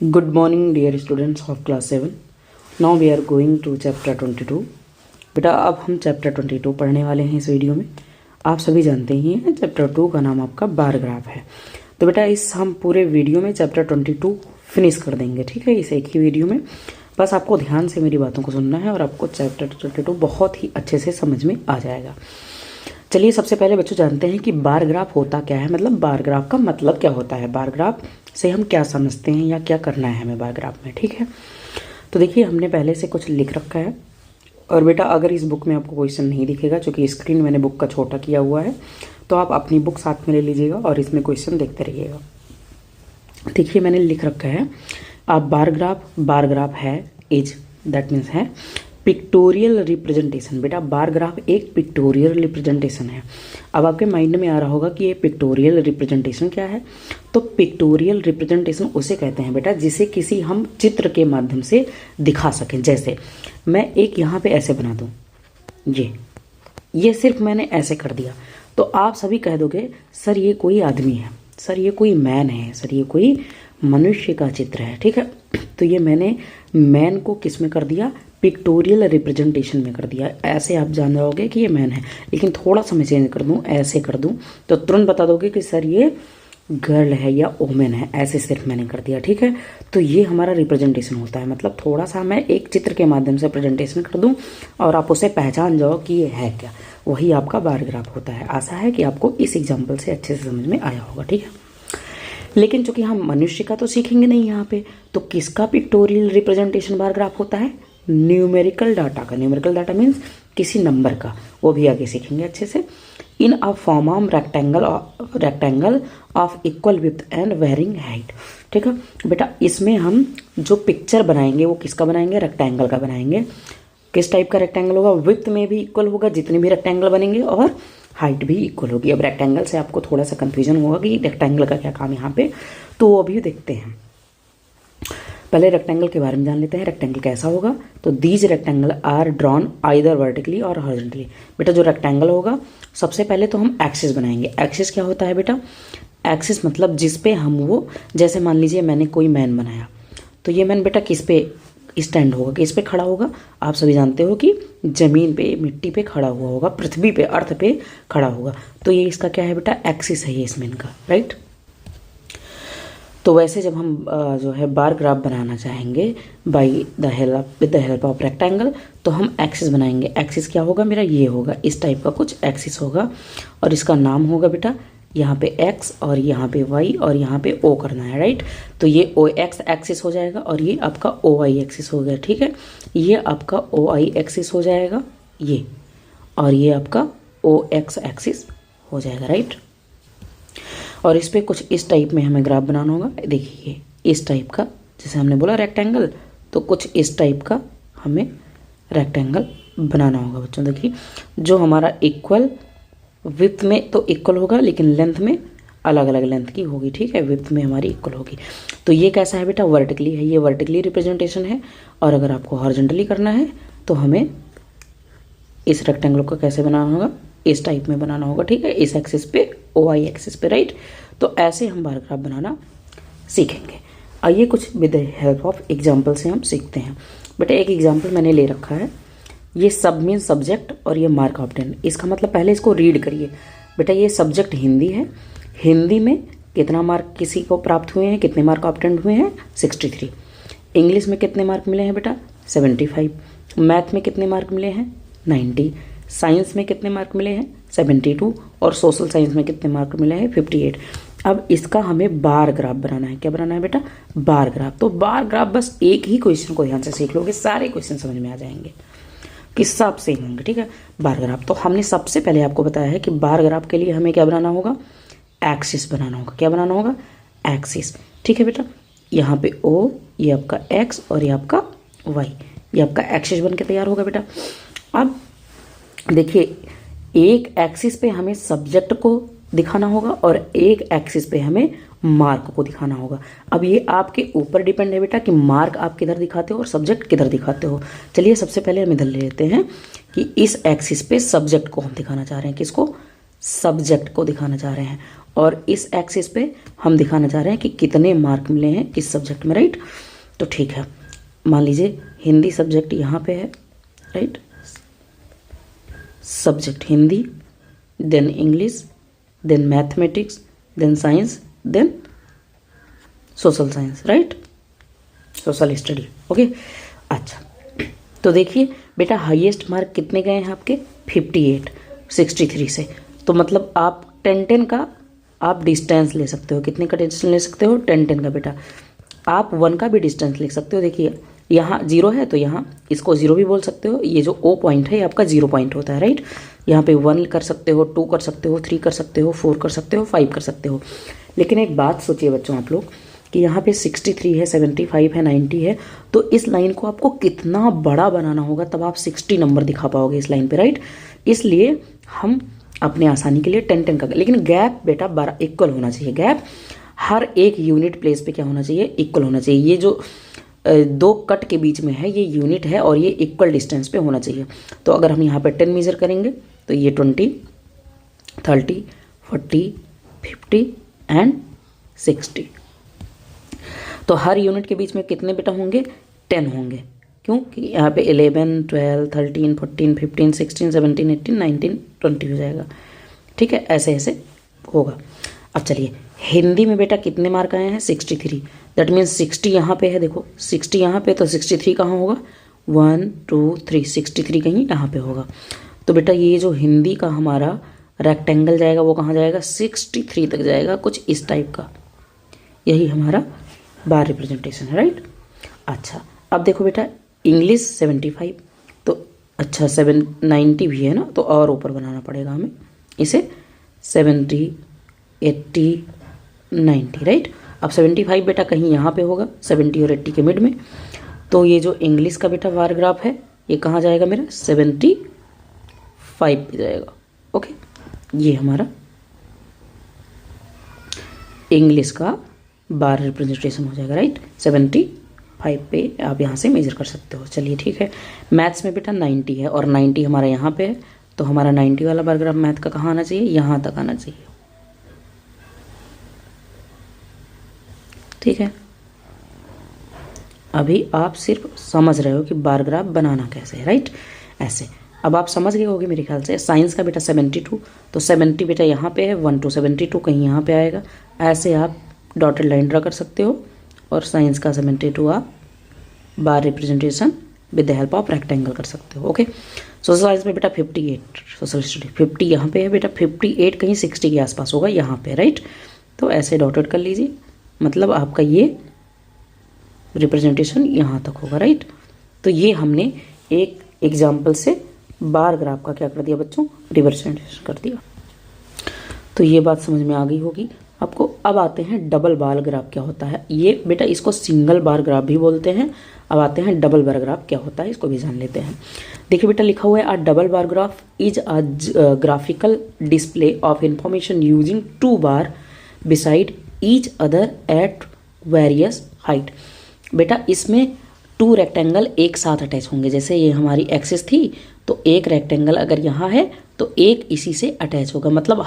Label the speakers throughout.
Speaker 1: Good morning, dear students of class 7. Now we are going to chapter 22. बेटा अब हम chapter 22 पढ़ने वाले हैं इस वीडियो में। आप सभी जानते ही हैं चैप्टर 2 का नाम आपका बार ग्राफ है। तो बेटा इस हम पूरे वीडियो में चैप्टर 22 फिनिश कर देंगे, ठीक है, इस एक ही वीडियो में। बस आपको ध्यान से मेरी बातों को सुनना है और आपको चैप्टर 22 बहुत ही अच्छे से समझ में आ जाएगा। चलिए सबसे पहले बच्चों जानते हैं कि बार ग्राफ होता क्या है, मतलब बार ग्राफ का मतलब क्या होता है, बार ग्राफ से हम क्या समझते हैं या क्या करना है हमें बार ग्राफ में, ठीक है। तो देखिए हमने पहले से कुछ लिख रखा है और बेटा अगर इस बुक में आपको क्वेश्चन नहीं दिखेगा, चूँकि स्क्रीन मैंने बुक का छोटा किया हुआ है, तो आप अपनी बुक साथ में ले लीजिएगा और इसमें क्वेश्चन देखते रहिएगा। देखिए मैंने लिख रखा है आप बार ग्राफ है इज दैट मीन्स है पिक्टोरियल रिप्रेजेंटेशन। बेटा बार ग्राफ एक पिक्टोरियल रिप्रेजेंटेशन है। अब आपके माइंड में आ रहा होगा कि ये पिक्टोरियल रिप्रेजेंटेशन क्या है। तो पिक्टोरियल रिप्रेजेंटेशन उसे कहते हैं बेटा जिसे किसी हम चित्र के माध्यम से दिखा सकें। जैसे मैं एक यहाँ पे ऐसे बना दूँ, ये सिर्फ मैंने ऐसे कर दिया, तो आप सभी कह दोगे सर ये कोई आदमी है, सर ये कोई मैन है, सर ये कोई मनुष्य का चित्र है, ठीक है। तो ये मैंने मैन को किस में कर दिया, पिक्टोरियल रिप्रेजेंटेशन में कर दिया। ऐसे आप जान जाओगे कि ये मैन है, लेकिन थोड़ा सा मैं चेंज कर दूं, ऐसे कर दूं तो तुरंत बता दोगे कि सर ये गर्ल है या वोमेन है। ऐसे सिर्फ मैंने कर दिया, ठीक है। तो ये हमारा रिप्रेजेंटेशन होता है, मतलब थोड़ा सा मैं एक चित्र के माध्यम से प्रेजेंटेशन कर दूं और आप उसे पहचान जाओ कि ये है क्या, वही आपका बार ग्राफ होता है। आशा है कि आपको इस एग्जाम्पल से अच्छे से समझ में आया होगा, ठीक है। लेकिन चूंकि हम मनुष्य का तो सीखेंगे नहीं यहाँ पे, तो किसका पिक्टोरियल रिप्रेजेंटेशन बार ग्राफ होता है, न्यूमेरिकल डाटा का। न्यूमेरिकल डाटा मीन्स किसी नंबर का, वो भी आगे सीखेंगे अच्छे से। In a form of rectangle of equal width and varying height, ठीक है बेटा। इसमें हम जो पिक्चर बनाएंगे वो किसका बनाएंगे, रेक्टेंगल का बनाएंगे। किस टाइप का रेक्टेंगल होगा, विड्थ में भी इक्वल होगा जितने भी रेक्टेंगल बनेंगे और हाइट भी इक्वल होगी। अब रेक्टेंगल से आपको थोड़ा सा कंफ्यूजन होगा कि रेक्टेंगल का क्या काम है यहाँ पे, तो वो अभी देखते हैं। पहले रेक्टेंगल के बारे में जान लेते हैं, रेक्टेंगल कैसा होगा। तो these rectangle are drawn either vertically और हॉरिजॉन्टली। बेटा जो रेक्टेंगल होगा सबसे पहले तो हम एक्सिस बनाएंगे। एक्सिस क्या होता है बेटा, एक्सिस मतलब जिस पे हम वो, जैसे मान लीजिए मैंने कोई मैन बनाया, तो ये मैन बेटा किस पे स्टैंड होगा, किस पे खड़ा होगा। आप सभी जानते हो कि जमीन पे, मिट्टी पे खड़ा हुआ होगा, पृथ्वी पे, अर्थ पे खड़ा होगा। तो ये इसका क्या है बेटा, एक्सिस है ये इस मैन का, राइट। तो वैसे जब हम जो है बार ग्राफ बनाना चाहेंगे with the help of rectangle, तो हम एक्सिस बनाएंगे। एक्सिस क्या होगा मेरा, ये होगा, इस टाइप का कुछ एक्सिस होगा और इसका नाम होगा बेटा यहाँ पे x और यहाँ पे y और यहाँ पे o करना है, राइट। तो ये o x एक्सिस हो जाएगा और ये आपका o y एक्सिस हो गया, ठीक है। ये आपका o y एक्सिस हो जाएगा ये, और ये आपका o x एक्सिस हो जाएगा, राइट। और इस पे कुछ इस टाइप में हमें ग्राफ बनाना होगा। देखिए इस टाइप का, जैसे हमने बोला रेक्टेंगल, तो कुछ इस टाइप का हमें रेक्टेंगल बनाना होगा बच्चों। देखिए जो हमारा इक्वल विड्थ में तो इक्वल होगा, लेकिन लेंथ में अलग अलग लेंथ की होगी, ठीक है। विड्थ में हमारी इक्वल होगी। तो ये कैसा है बेटा, वर्टिकली है, ये वर्टिकली रिप्रेजेंटेशन है। और अगर आपको हॉरिजॉन्टली करना है तो हमें इस रेक्टेंगल को कैसे बनाना होगा, इस टाइप में बनाना होगा, ठीक है, इस एक्सिस पे, ओ आई एक्सिस पे, राइट। तो ऐसे हम बार ग्राफ बनाना सीखेंगे। आइए कुछ with the help of example से हम सीखते हैं। बेटा एक एग्जाम्पल मैंने ले रखा है, ये सब मीन सब्जेक्ट और ये मार्क ऑब्टेन। इसका मतलब पहले इसको रीड करिए। बेटा ये सब्जेक्ट हिंदी है, हिंदी में कितना मार्क किसी को प्राप्त हुए हैं, कितने मार्क ऑब्टेन हुए हैं, 63। इंग्लिश में कितने मार्क मिले हैं बेटा, 75। मैथ में कितने मार्क मिले हैं, 90। साइंस में कितने मार्क मिले हैं, 72। और सोशल साइंस में कितने मार्क मिले हैं, 58। अब इसका हमें बार ग्राफ बनाना है। क्या बनाना है बेटा, बार ग्राफ। तो बार ग्राफ बस एक ही क्वेश्चन को ध्यान से सीख लोगे, सारे क्वेश्चन समझ में आ जाएंगे, किस्सा आप सेम होंगे, ठीक है। बार ग्राफ तो हमने सबसे पहले आपको बताया है कि बार ग्राफ के लिए हमें क्या बनाना होगा, एक्सिस बनाना होगा। क्या बनाना होगा, एक्सिस, ठीक है बेटा। यहाँ पे ओ, ये आपका एक्स और ये आपका वाई, ये आपका एक्सिस बन के तैयार होगा बेटा। अब देखिए एक एक्सिस पे हमें सब्जेक्ट को दिखाना होगा और एक एक्सिस पे हमें मार्क को दिखाना होगा। अब ये आपके ऊपर डिपेंड है बेटा कि मार्क आप किधर दिखाते हो और सब्जेक्ट किधर दिखाते हो। चलिए सबसे पहले हम इधर ले लेते हैं कि इस एक्सिस पे सब्जेक्ट को हम दिखाना चाह रहे हैं, किसको, सब्जेक्ट को दिखाना चाह रहे हैं, और इस एक्सिस पे हम दिखाना चाह रहे हैं कि कितने मार्क मिले हैं किस सब्जेक्ट में, राइट। तो ठीक है, मान लीजिए हिंदी सब्जेक्ट यहाँ पे है, right, subject Hindi, then English, then mathematics, then science, then social science, right, social study, okay. अच्छा, तो देखिए बेटा हाईएस्ट मार्क कितने गए हैं आपके 58 63 से। तो मतलब आप 10-10 का आप डिस्टेंस ले सकते हो। कितने का डिस्टेंस ले सकते हो? 10-10 का बेटा। आप 1 का भी डिस्टेंस ले सकते हो। देखिए यहाँ 0 है तो यहाँ इसको 0 भी बोल सकते हो। ये जो O पॉइंट है ये आपका 0 पॉइंट होता है, राइट। यहाँ पे 1 कर सकते हो, 2 कर सकते हो, 3 कर सकते हो, 4 कर सकते हो, 5 कर सकते हो। लेकिन एक बात सोचिए बच्चों आप लोग कि यहाँ पे 63 है, 75 है, 90 है, तो इस लाइन को आपको कितना बड़ा बनाना होगा तब आप 60 नंबर दिखा पाओगे इस लाइन पे, राइट। इसलिए हम अपने आसानी के लिए 10-10 का, लेकिन गैप बेटा 12 इक्वल होना चाहिए। गैप हर एक यूनिट प्लेस पे क्या होना चाहिए? इक्वल होना चाहिए। ये जो 2 कट के बीच में है ये यूनिट है और ये इक्वल डिस्टेंस पे होना चाहिए। तो अगर हम यहाँ पे 10 मेजर करेंगे तो ये 20, 30, 40, 50 एंड 60। तो हर यूनिट के बीच में कितने बेटा होंगे? 10 होंगे। क्यों? कि यहाँ पे 11, 12, 13, 14, 15, 16, 17, 18, 19, 20 हो जाएगा। ठीक है, ऐसे ऐसे होगा। अब चलिए हिंदी में बेटा कितने मार्क आए हैं? 63। दैट मीन्स 60 यहाँ पे है, देखो 60 यहाँ पे, तो 63 कहाँ होगा? 1 2 3, 63 कहीं यहाँ पे होगा। तो बेटा ये जो हिंदी का हमारा रेक्टेंगल जाएगा वो कहाँ जाएगा? 63 तक जाएगा, कुछ इस टाइप का। यही हमारा बार रिप्रेजेंटेशन है, राइट। अच्छा, अब देखो बेटा इंग्लिश 75, तो अच्छा 90 भी है ना, तो और ऊपर बनाना पड़ेगा हमें इसे 70, 80, 90, राइट। अब 75 बेटा कहीं यहाँ पे होगा, 70 और 80 के मिड में। तो ये जो इंग्लिश का बेटा बार ग्राफ है ये कहाँ जाएगा मेरा? 75 पे जाएगा, ओके। ये हमारा इंग्लिश का बार रिप्रेजेंटेशन हो जाएगा, राइट। 75 पे आप यहाँ से मेजर कर सकते हो। चलिए ठीक है। मैथ्स में बेटा 90 है और 90 हमारा यहाँ पे है, तो हमारा 90 वाला बार ग्राफ मैथ का कहाँ आना चाहिए? यहाँ तक आना चाहिए, ठीक है। अभी आप सिर्फ समझ रहे हो कि बार ग्राफ बनाना कैसे है, राइट। ऐसे अब आप समझ गए होगे मेरे ख्याल से। साइंस का बेटा 72, तो 70 बेटा यहाँ पे है, 1 to 72 कहीं यहाँ पे आएगा। ऐसे आप डॉटेड लाइन ड्रा कर सकते हो और साइंस का 72 आप bar representation with the help of rectangle कर सकते हो, ओके। सोशल साइंस में बेटा 58, सोशल स्टडी 50 यहाँ पे है बेटा, 58 कहीं 60 के आसपास होगा यहाँ पे, राइट। तो ऐसे डॉटेड कर लीजिए, मतलब आपका ये रिप्रेजेंटेशन यहाँ तक होगा, राइट। तो ये हमने एक एग्जाम्पल से बार ग्राफ का क्या कर दिया बच्चों? रिप्रेजेंटेशन कर दिया। तो ये बात समझ में आ गई होगी आपको। अब आते हैं डबल बार ग्राफ क्या होता है। ये बेटा इसको सिंगल बार ग्राफ भी बोलते हैं। अब आते हैं डबल बार ग्राफ क्या होता है, इसको भी जान लेते हैं। देखिए बेटा लिखा हुआ है, अ double bar graph is a graphical display of information using 2 bar beside each other at various height. बेटा इसमें 2 रेक्टेंगल एक साथ अटैच होंगे। जैसे ये हमारी एक्सिस थी, तो एक रेक्टेंगल अगर यहाँ है तो एक इसी से अटैच होगा। मतलब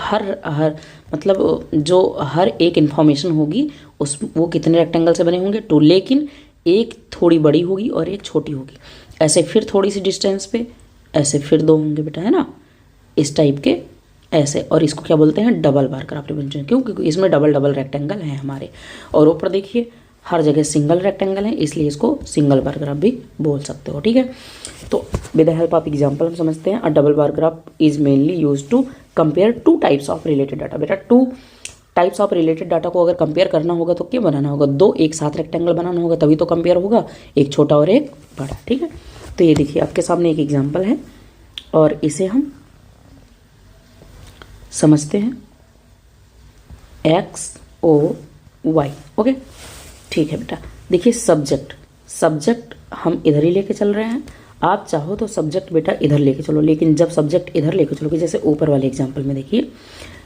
Speaker 1: मतलब जो हर एक इन्फॉर्मेशन होगी उस वो कितने रेक्टेंगल से बने होंगे? 2, लेकिन एक थोड़ी बड़ी होगी और एक छोटी होगी। ऐसे फिर थोड़ी सी डिस्टेंस पे, ऐसे फिर 2 होंगे बेटा, है ना, इस टाइप के ऐसे। और इसको क्या बोलते हैं? Double bar graph representation. क्यों? क्योंकि इसमें डबल डबल रेक्टेंगल हैं हमारे। और ऊपर देखिए हर जगह सिंगल रेक्टेंगल है, इसलिए इसको सिंगल बार ग्राफ भी बोल सकते हो, ठीक है। तो with the help of example हम समझते हैं। A double bar graph is mainly used to compare 2 types of related data. बेटा 2 टाइप्स ऑफ रिलेटेड डाटा को अगर कंपेयर करना होगा तो क्या बनाना होगा? 2 एक साथ रेक्टेंगल बनाना होगा, तभी तो कंपेयर होगा, एक छोटा और एक बड़ा, ठीक है। तो ये देखिए आपके सामने एक एग्जाम्पल है और इसे हम समझते हैं XOY, ओके, ठीक है बेटा। देखिए सब्जेक्ट हम इधर ही लेके चल रहे हैं। आप चाहो तो सब्जेक्ट बेटा इधर लेके चलो, लेकिन जब सब्जेक्ट इधर लेके चलोगे, जैसे ऊपर वाले एग्जाम्पल में देखिए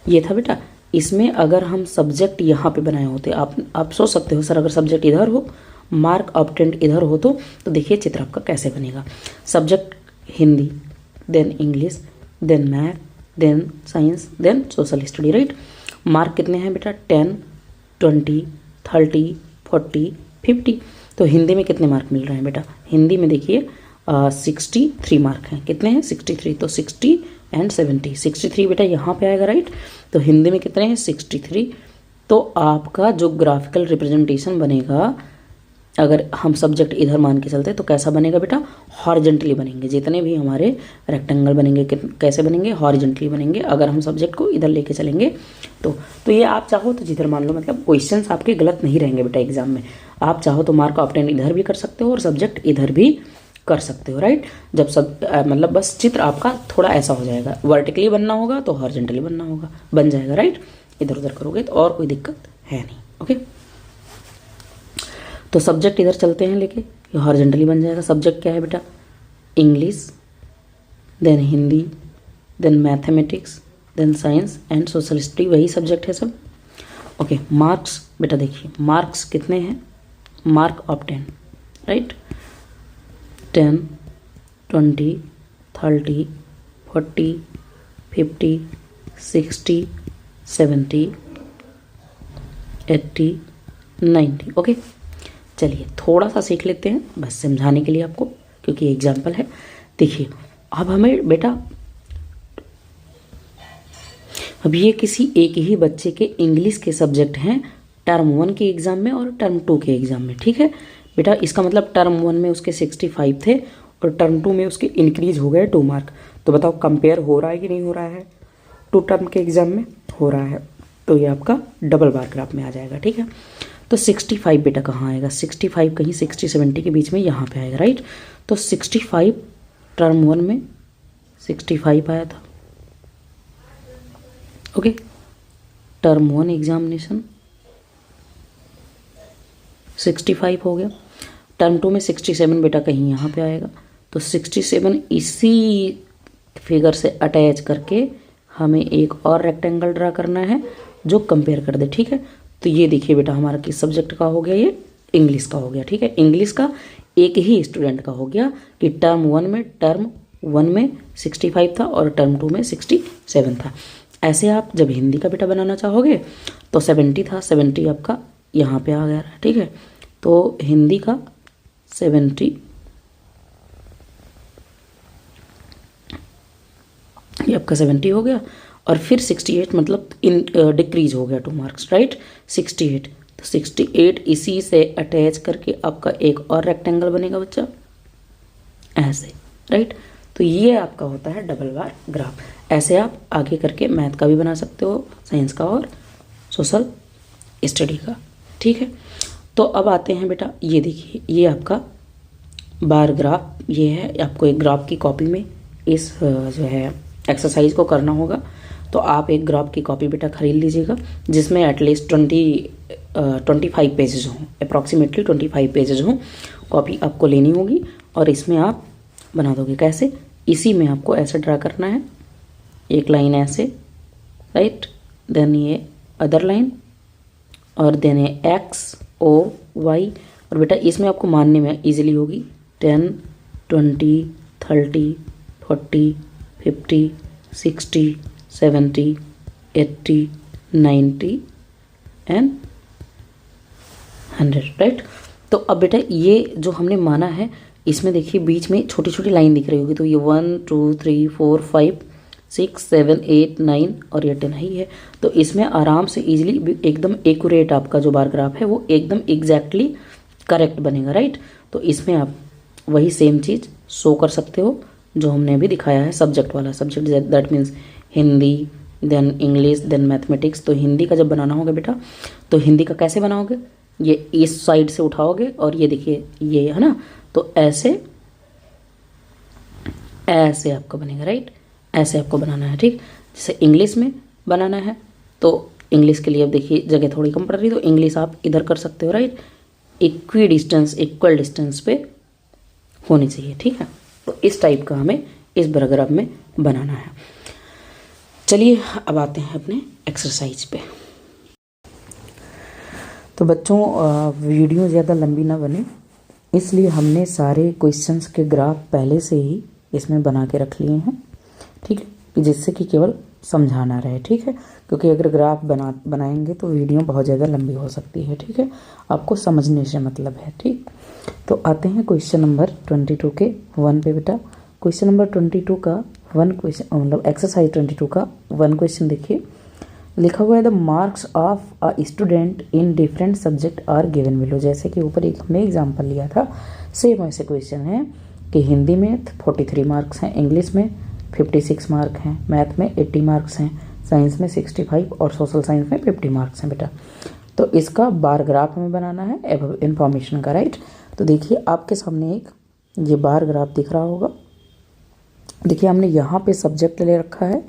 Speaker 1: ये था बेटा, इसमें अगर हम सब्जेक्ट यहाँ पे बनाए होते, आप सोच सकते हो सर अगर सब्जेक्ट इधर हो, मार्क ऑब्टेंट इधर हो, तो देखिए चित्र आपका कैसे बनेगा। Subject Hindi, then English, then math, then science, then social study, right. Mark कितने हैं बेटा? 10, 20, 30, 40, 50। तो हिंदी में कितने मार्क मिल रहे हैं बेटा? हिंदी में देखिए 63 मार्क हैं। कितने हैं? 63। तो 60 एंड 70, 63 बेटा यहाँ पे आएगा, राइट। तो हिंदी में कितने हैं? 63। तो आपका जो ग्राफिकल रिप्रेजेंटेशन बनेगा, अगर हम सब्जेक्ट इधर मान के चलते तो कैसा बनेगा बेटा? हॉरिजेंटली बनेंगे। जितने भी हमारे रेक्टेंगल बनेंगे कैसे बनेंगे? हॉरिजेंटली बनेंगे। अगर हम सब्जेक्ट को इधर लेके चलेंगे तो ये आप चाहो तो जिधर मान लो, मतलब क्वेश्चंस आपके गलत नहीं रहेंगे बेटा एग्जाम में। आप चाहो तो मार्क ऑब्टेन इधर भी कर सकते हो और सब्जेक्ट इधर भी कर सकते हो, राइट। जब मतलब बस चित्र आपका थोड़ा ऐसा हो जाएगा, वर्टिकली बनना होगा तो हॉरिजेंटली बनना होगा, बन जाएगा, राइट। इधर उधर करोगे तो और कोई दिक्कत है नहीं, ओके। तो सब्जेक्ट इधर चलते हैं लेके, ये हॉरिजेंटली बन जाएगा। सब्जेक्ट क्या है बेटा? English, then Hindi, then mathematics, then science and social study, वही सब्जेक्ट है सब, ओके। मार्क्स बेटा देखिए, मार्क्स कितने हैं? Mark of 10, right. 10, 20, 30, 40, 50, 60, 70, 80, 90, ओके। चलिए थोड़ा सा सीख लेते हैं बस समझाने के लिए आपको, क्योंकि एग्जाम्पल है। देखिए अब हमें बेटा, अब ये किसी एक ही बच्चे के इंग्लिश के सब्जेक्ट हैं टर्म 1 के एग्ज़ाम में और टर्म 2 के एग्ज़ाम में, ठीक है बेटा। इसका मतलब टर्म 1 में उसके 65 थे और टर्म 2 में उसके इंक्रीज हो गए 2 मार्क। तो बताओ कंपेयर हो रहा है कि नहीं हो रहा है? 2 टर्म के एग्ज़ाम में हो रहा है, तो ये आपका डबल बार ग्राफ में आ जाएगा, ठीक है। तो 65 बेटा कहाँ आएगा? 65 कहीं 60-70 के बीच में यहाँ पे आएगा, राइट। तो 65 टर्म 1 में 65 आया था, ओके। टर्म 1 एग्जामिनेशन 65 हो गया। टर्म 2 में 67 बेटा कहीं यहाँ पे आएगा, तो 67 इसी फिगर से अटैच करके हमें एक और रेक्टेंगल ड्रा करना है जो कंपेयर कर दे, ठीक है। तो ये देखिए बेटा हमारा किस सब्जेक्ट का हो गया? ये इंग्लिश का हो गया, ठीक है। इंग्लिश का एक ही स्टूडेंट का हो गया कि टर्म 1 में 65 था और टर्म 2 में 67 था। ऐसे आप जब हिंदी का बेटा बनाना चाहोगे तो 70 था, 70 आपका यहाँ पे आ गया, ठीक है। तो हिंदी का 70, ये आपका 70 हो गया और फिर 68 मतलब डिक्रीज हो गया 2 मार्क्स, राइट। 68, तो 68 इसी से अटैच करके आपका एक और रेक्टेंगल बनेगा बच्चा, ऐसे, राइट। तो ये आपका होता है डबल बार ग्राफ। ऐसे आप आगे करके मैथ का भी बना सकते हो, साइंस का और सोशल स्टडी का, ठीक है। तो अब आते हैं बेटा, ये देखिए ये आपका बार ग्राफ, ये है। आपको एक ग्राफ की कॉपी में इस जो है एक्सरसाइज को करना होगा। तो आप एक ग्राफ की कॉपी बेटा खरीद लीजिएगा जिसमें एटलीस्ट 25 पेजेज हों, अप्रॉक्सीमेटली 25 पेजेज हों। कॉपी आपको लेनी होगी और इसमें आप बना दोगे। कैसे? इसी में आपको ऐसे ड्रा करना है, एक लाइन ऐसे, राइट, देन ये अदर लाइन और देन ये एक्स ओ वाई। और बेटा इसमें आपको मानने में इजीली होगी 10, 20, 30, 40, 50, 60, 70, 80, 90 एंड 100, राइट। तो अब बेटा ये जो हमने माना है इसमें देखिए बीच में छोटी छोटी लाइन दिख रही होगी, तो ये 1 2 3 4 5 6 7 8 9 और ये 10 ही है। तो इसमें आराम से इजीली एकदम एक्यूरेट आपका जो बार ग्राफ है वो एकदम एग्जैक्टली करेक्ट बनेगा, राइट। तो इसमें आप वही सेम चीज़ शो कर सकते हो जो हमने अभी दिखाया है सब्जेक्ट वाला। Subject that means Hindi, then English, then mathematics. तो हिंदी का जब बनाना होगा बेटा तो हिंदी का कैसे बनाओगे? ये इस साइड से उठाओगे और ये देखिए ये है ना, तो ऐसे ऐसे आपको बनेगा, राइट। ऐसे आपको बनाना है, ठीक। जैसे इंग्लिश में बनाना है तो इंग्लिश के लिए अब देखिए जगह थोड़ी कम पड़ रही है, तो इंग्लिश आप इधर कर सकते हो, राइट। इक्वल डिस्टेंस पे होनी चाहिए, ठीक है। तो इस टाइप का हमें इस पैराग्राफ में बनाना है। चलिए अब आते हैं अपने एक्सरसाइज पे। तो बच्चों वीडियो ज़्यादा लंबी ना बने इसलिए हमने सारे क्वेश्चंस के ग्राफ पहले से ही इसमें बना के रख लिए हैं, ठीक है। कि जिससे कि केवल समझाना रहे, ठीक है, क्योंकि अगर ग्राफ बनाएंगे तो वीडियो बहुत ज़्यादा लंबी हो सकती है, ठीक है, आपको समझने से मतलब है, ठीक। तो आते हैं क्वेश्चन नंबर 22 के 1 पे बेटा। क्वेश्चन नंबर 22 का 1 क्वेश्चन, मतलब एक्सरसाइज 22 का 1 क्वेश्चन देखिए, लिखा हुआ है the marks of a student in different subject are given below. जैसे कि ऊपर एक हमने एग्जाम्पल लिया था, सेम ऐसे क्वेश्चन है कि हिंदी में 43 मार्क्स हैं, इंग्लिश में 56 मार्क हैं, मैथ में 80 मार्क्स हैं, साइंस में 65 और सोशल साइंस में 50 मार्क्स हैं बेटा। तो इसका बार ग्राफ हमें बनाना है एबव इन्फॉर्मेशन का, राइट। तो देखिए आपके सामने एक ये बार ग्राफ दिख रहा होगा। देखिए हमने यहाँ पे सब्जेक्ट ले रखा है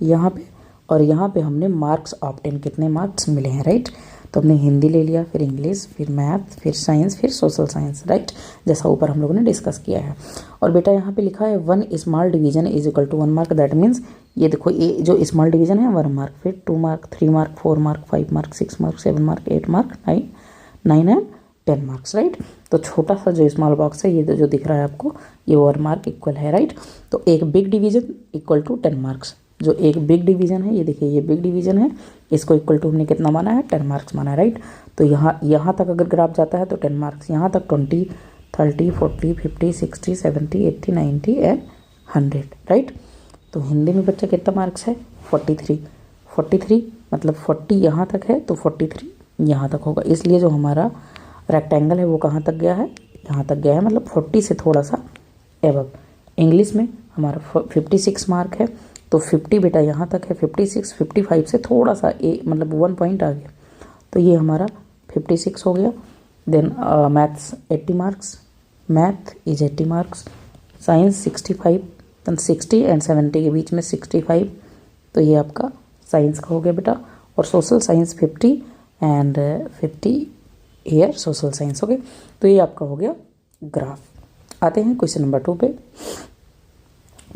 Speaker 1: यहाँ पे, और यहाँ पे हमने मार्क्स ऑब्टेन कितने मार्क्स मिले हैं, राइट। तो हमने हिंदी ले लिया, फिर इंग्लिश, फिर मैथ, फिर साइंस, फिर सोशल साइंस, राइट, जैसा ऊपर हम लोगों ने डिस्कस किया है। और बेटा यहाँ पे लिखा है 1 small division is equal to 1 mark. That means ये देखो, ये जो स्मॉल डिवीजन है 1 मार्क, फिर 2 mark, 3 mark, 4 mark, 5 mark, 6 mark, 7 mark, 8 mark, 9 and 10 marks, right. तो छोटा सा जो स्मॉल बॉक्स है ये जो दिख रहा है आपको, ये 1 मार्क इक्वल है, राइट। तो एक big division equal to 10 marks. जो एक बिग डिवीजन है, ये देखिए ये बिग डिवीजन है, इसको इक्वल टू हमने कितना माना है, 10 मार्क्स माना है, राइट। तो यहाँ तक अगर ग्राफ जाता है तो 10 मार्क्स, यहाँ तक 20, 30, 40, 50, 60, 70, 80, 90 एंड 100, राइट। तो हिंदी में बच्चा कितना मार्क्स है, 43 मतलब 40 यहाँ तक है तो 43 यहाँ तक होगा। इसलिए जो हमारा रेक्टेंगल है वो कहाँ तक गया है, यहाँ तक गया है, मतलब 40 से थोड़ा सा एबव। इंग्लिश में हमारा 56 मार्क है तो 50 बेटा यहाँ तक है, 56, 55 से थोड़ा सा मतलब 1 पॉइंट आ गया, तो ये हमारा 56 हो गया। Then maths 80 marks, math is 80 marks, science 65, then 60 and 70 के बीच में 65, तो ये आपका साइंस का हो गया बेटा। और social science 50 and 50 year social science हो गए। तो ये आपका हो गया ग्राफ। आते हैं क्वेश्चन नंबर 2 पे,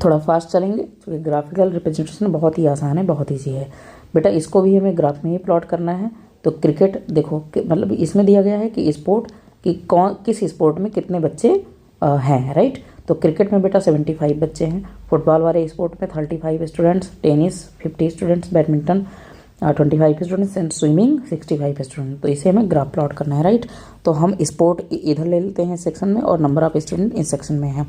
Speaker 1: थोड़ा फास्ट चलेंगे क्योंकि ग्राफिकल रिप्रेजेंटेशन बहुत ही आसान है, बहुत ईजी है बेटा। इसको भी हमें ग्राफ में ही प्लॉट करना है। तो क्रिकेट देखो मतलब इसमें दिया गया है कि स्पोर्ट कि किस स्पोर्ट में कितने बच्चे हैं, राइट। तो क्रिकेट में बेटा 75 बच्चे हैं, फुटबॉल वाले स्पोर्ट में 35 students, tennis 50 students, badminton 25 students and swimming 65 student. तो इसे हमें ग्राफ प्लॉट करना है, राइट। तो हम स्पोर्ट इधर ले लेते हैं सेक्शन में और नंबर ऑफ स्टूडेंट इस सेक्शन में है।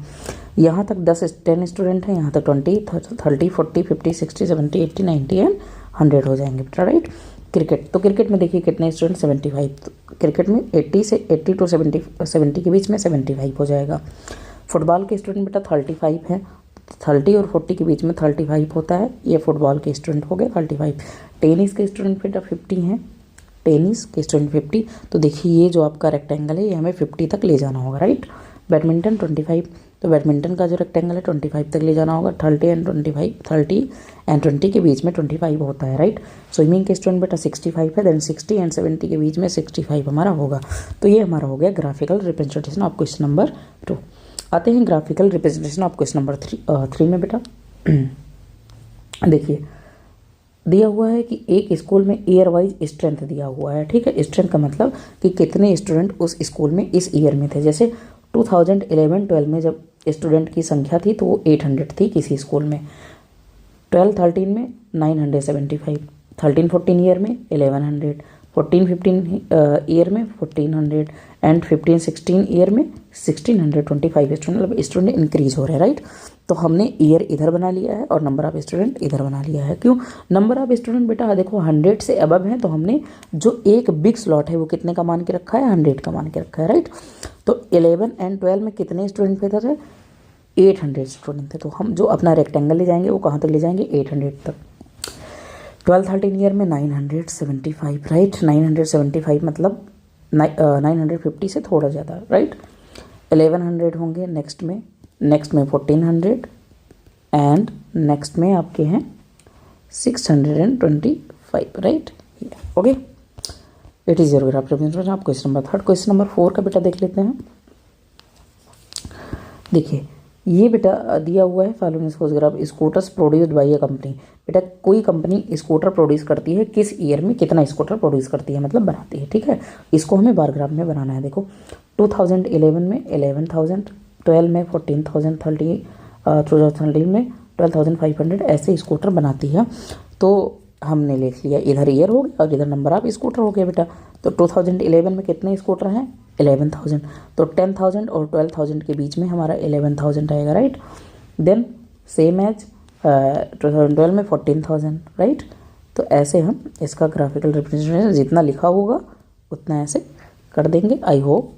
Speaker 1: यहाँ तक 10 स्टूडेंट हैं, यहाँ तक 20, 30, 40, 50, 60, 70, 80, 90 एंड 100 हो जाएंगे बेटा, राइट। क्रिकेट, तो क्रिकेट में देखिए कितने स्टूडेंट 75, तो क्रिकेट में 80 टू 70 के बीच में 75 हो जाएगा। फुटबॉल के स्टूडेंट बेटा 35 हैं, 30 और 40 के बीच में 35 होता है, ये फुटबॉल के स्टूडेंट हो गए 35। टेनिस के स्टूडेंट बेटा 50 हैं, टेनिस के स्टूडेंट 50। तो देखिए ये जो आपका रेक्टेंगल है ये हमें 50 तक ले जाना होगा, राइट। बैडमिंटन 25, तो बैडमिंटन का जो रेक्टेंगल है 25 तक ले जाना होगा। 30 एंड 20 के बीच में 25 होता है, राइट। स्विमिंग के स्टूडेंट बेटा 65 है, देन 60 एंड 70 के बीच में 65 हमारा होगा। तो ये हमारा हो गया graphical representation of question number 2। आते हैं graphical representation of question number 3 में बेटा। देखिए दिया हुआ है कि एक स्कूल में ईयर वाइज स्ट्रेंथ दिया हुआ है, ठीक है। स्ट्रेंथ का मतलब कि कितने स्टूडेंट उस स्कूल में इस ईयर में थे। जैसे 2011-12 में जब स्टूडेंट की संख्या थी तो वो 800 थी किसी स्कूल में, 12-13 में 975, 13-14 ईयर में 1100, 14-15 ईयर में 1400 एंड 15-16 ईयर में 1625 स्टूडेंट, मतलब स्टूडेंट इंक्रीज हो रहे हैं, राइट। तो हमने ईयर इधर बना लिया है और नंबर ऑफ स्टूडेंट इधर बना लिया है। क्यों? नंबर ऑफ स्टूडेंट बेटा देखो 100 से अबव है, तो हमने जो एक बिग स्लॉट है वो कितने का मान के रखा है, 100 का मान के रखा है, राइट। तो 11 एंड 12 में कितने स्टूडेंट पे थे, 800 स्टूडेंट थे। तो हम जो अपना रेक्टेंगल ले जाएंगे वो कहाँ तक ले जाएंगे, 800 तक। 12-13 ईयर में 975, राइट। 975 मतलब 950 से थोड़ा ज़्यादा, राइट। 1100 होंगे नेक्स्ट में 1400 एंड नेक्स्ट में आपके हैं 625, right. Okay, it is your graph representation. आप क्वेश्चन नंबर 3, क्वेश्चन नंबर 4 का बेटा देख लेते हैं। देखिए ये बेटा दिया हुआ है following graph scooters produced by A company. बेटा कोई कंपनी स्कूटर प्रोड्यूस करती है, किस ईयर में कितना स्कूटर प्रोड्यूस करती है, मतलब बनाती है, ठीक है। इसको हमें बार ग्राफ में बनाना है। देखो 2011 में 11,000, 12 में 14,000, 2013 में 12,500 ऐसे स्कूटर बनाती है। तो हमने लिख लिया, इधर ईयर हो गया और इधर नंबर ऑफ स्कूटर हो गया बेटा। तो 2011 में कितने स्कूटर हैं? 11,000। तो 10,000 और 12,000 के बीच में हमारा 11,000 आएगा, राइट। देन सेम एज 2012 में 14,000, राइट। तो ऐसे हम इसका ग्राफिकल रिप्रेजेंटेशन जितना लिखा होगा उतना ऐसे कर देंगे। आई होप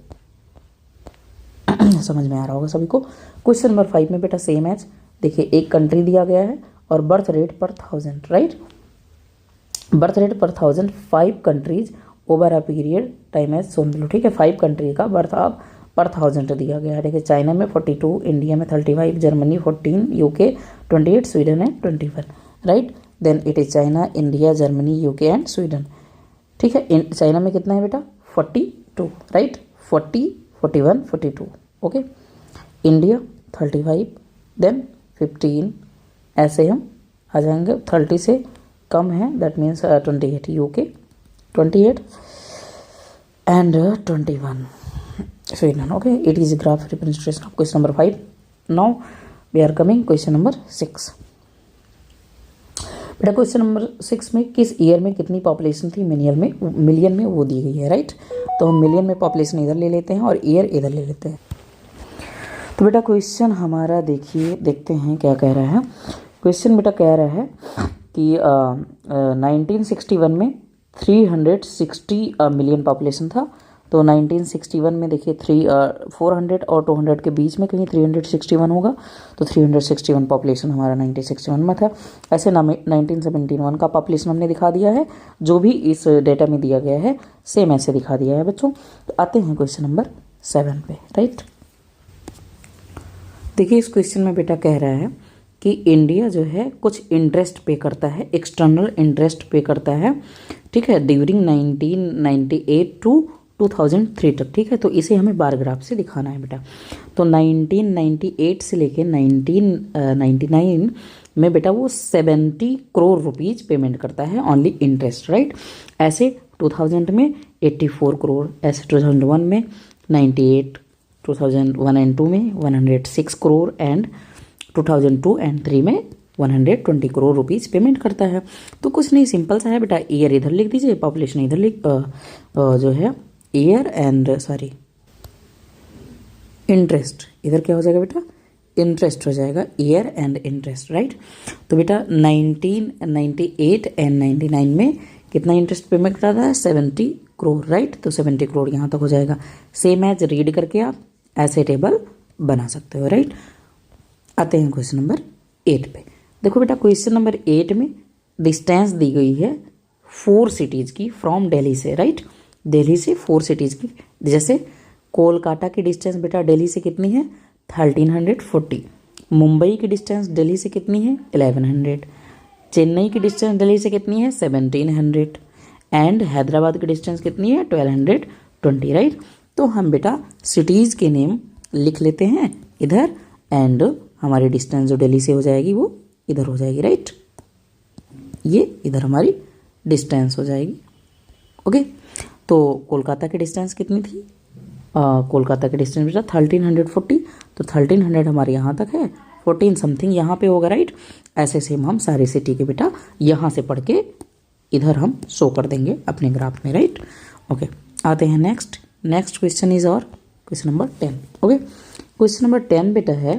Speaker 1: समझ में आ रहा होगा सभी को। क्वेश्चन नंबर 5 में बेटा सेम एज, देखिए एक कंट्री दिया गया है और बर्थ रेट पर 1000, राइट। बर्थ रेट पर 1000 5 countries over a period time as shown below, ठीक है। 5 कंट्री का बर्थ ऑफ पर 1000 दिया गया है। देखिए चाइना में 42, इंडिया में 35, जर्मनी 14, यूके 28, स्वीडन है 21, right. Then it is China, India, Germany, UK and Sweden, ठीक है। चाइना में कितना है बेटा? 42, राइट। 40, 41, 42, ओके। इंडिया 35, देन 15, ऐसे हम आ जाएंगे। 30 से कम है, that means 28, UK 28 and 21 Sweden, okay. It is graph representation of question number 5। Now we are coming question number 6। बेटा क्वेश्चन नंबर 6 में किस ईयर में कितनी पॉपुलेशन थी मिलियन में वो दी गई है, राइट। तो हम मिलियन में पॉपुलेशन इधर ले लेते हैं और ईयर इधर ले लेते हैं। तो बेटा क्वेश्चन हमारा देखिए, देखते हैं क्या कह रहा है। क्वेश्चन बेटा कह रहा है कि 1961 में 360 मिलियन पॉपुलेशन था। तो 1961 में देखिए 400 और 200 के बीच में कहीं 361 होगा। तो 361 पॉपुलेशन हमारा 1961 में था। ऐसे 1971 का पॉपुलेशन हमने दिखा दिया है, जो भी इस डेटा में दिया गया है सेम ऐसे दिखा दिया है बच्चों। तो आते हैं क्वेश्चन नंबर 7 पे, राइट। देखिए इस क्वेश्चन में बेटा कह रहा है कि इंडिया जो है कुछ इंटरेस्ट पे करता है, एक्सटर्नल इंटरेस्ट पे करता है, ठीक है, ड्यूरिंग 1998 टू 2003 तक, ठीक है। तो इसे हमें बार ग्राफ से दिखाना है बेटा। तो 1998 से लेके 1999 में बेटा वो 70 करोड़ रुपीज पेमेंट करता है ओनली इंटरेस्ट, राइट। ऐसे 2000 में 84 करोड़, ऐसे 2001 में 98, 2001 एंड 2 में 106 करोड़ एंड 2002 एंड 3 में 120 करोड़ रुपीज पेमेंट करता है। तो कुछ नहीं, सिंपल सा है बेटा। ईयर इधर लिख दीजिए, पॉपुलेशन इधर लिख जो है ईयर एंड सॉरी इंटरेस्ट, इधर क्या हो जाएगा बेटा? इंटरेस्ट हो जाएगा, ईयर एंड इंटरेस्ट, राइट। तो बेटा 1998 एंड 99 में कितना इंटरेस्ट पेमेंट करता है? 70 करोड़, राइट। तो 70 करोड़ यहाँ तक हो जाएगा। सेम एज रीड करके आप ऐसे टेबल बना सकते हो, राइट। आते हैं क्वेश्चन नंबर 8 पे। देखो बेटा क्वेश्चन नंबर 8 में डिस्टेंस दी गई है 4 सिटीज़ की फ्रॉम दिल्ली से, राइट। दिल्ली से 4 सिटीज़ की, जैसे कोलकाता की डिस्टेंस बेटा दिल्ली से कितनी है? 1340। मुंबई की डिस्टेंस दिल्ली से कितनी है? 1100। चेन्नई की डिस्टेंस दिल्ली से कितनी है? 1700 एंड हैदराबाद की डिस्टेंस कितनी है? 1220, राइट। तो हम बेटा सिटीज़ के नेम लिख लेते हैं इधर एंड हमारी डिस्टेंस जो दिल्ली से हो जाएगी वो इधर हो जाएगी, राइट। ये इधर हमारी डिस्टेंस हो जाएगी, ओके। तो कोलकाता की डिस्टेंस कितनी थी? कोलकाता की डिस्टेंस बेटा 1340। तो 1300 हमारे यहाँ तक है, 14 समथिंग यहाँ पे होगा, राइट। ऐसे सेम हम सारी सिटी के बेटा यहाँ से पढ़ के इधर हम शो कर देंगे अपने ग्राफ में, राइट, ओके। आते हैं नेक्स्ट क्वेश्चन इज और question number 10, okay. Question number 10 बेटा है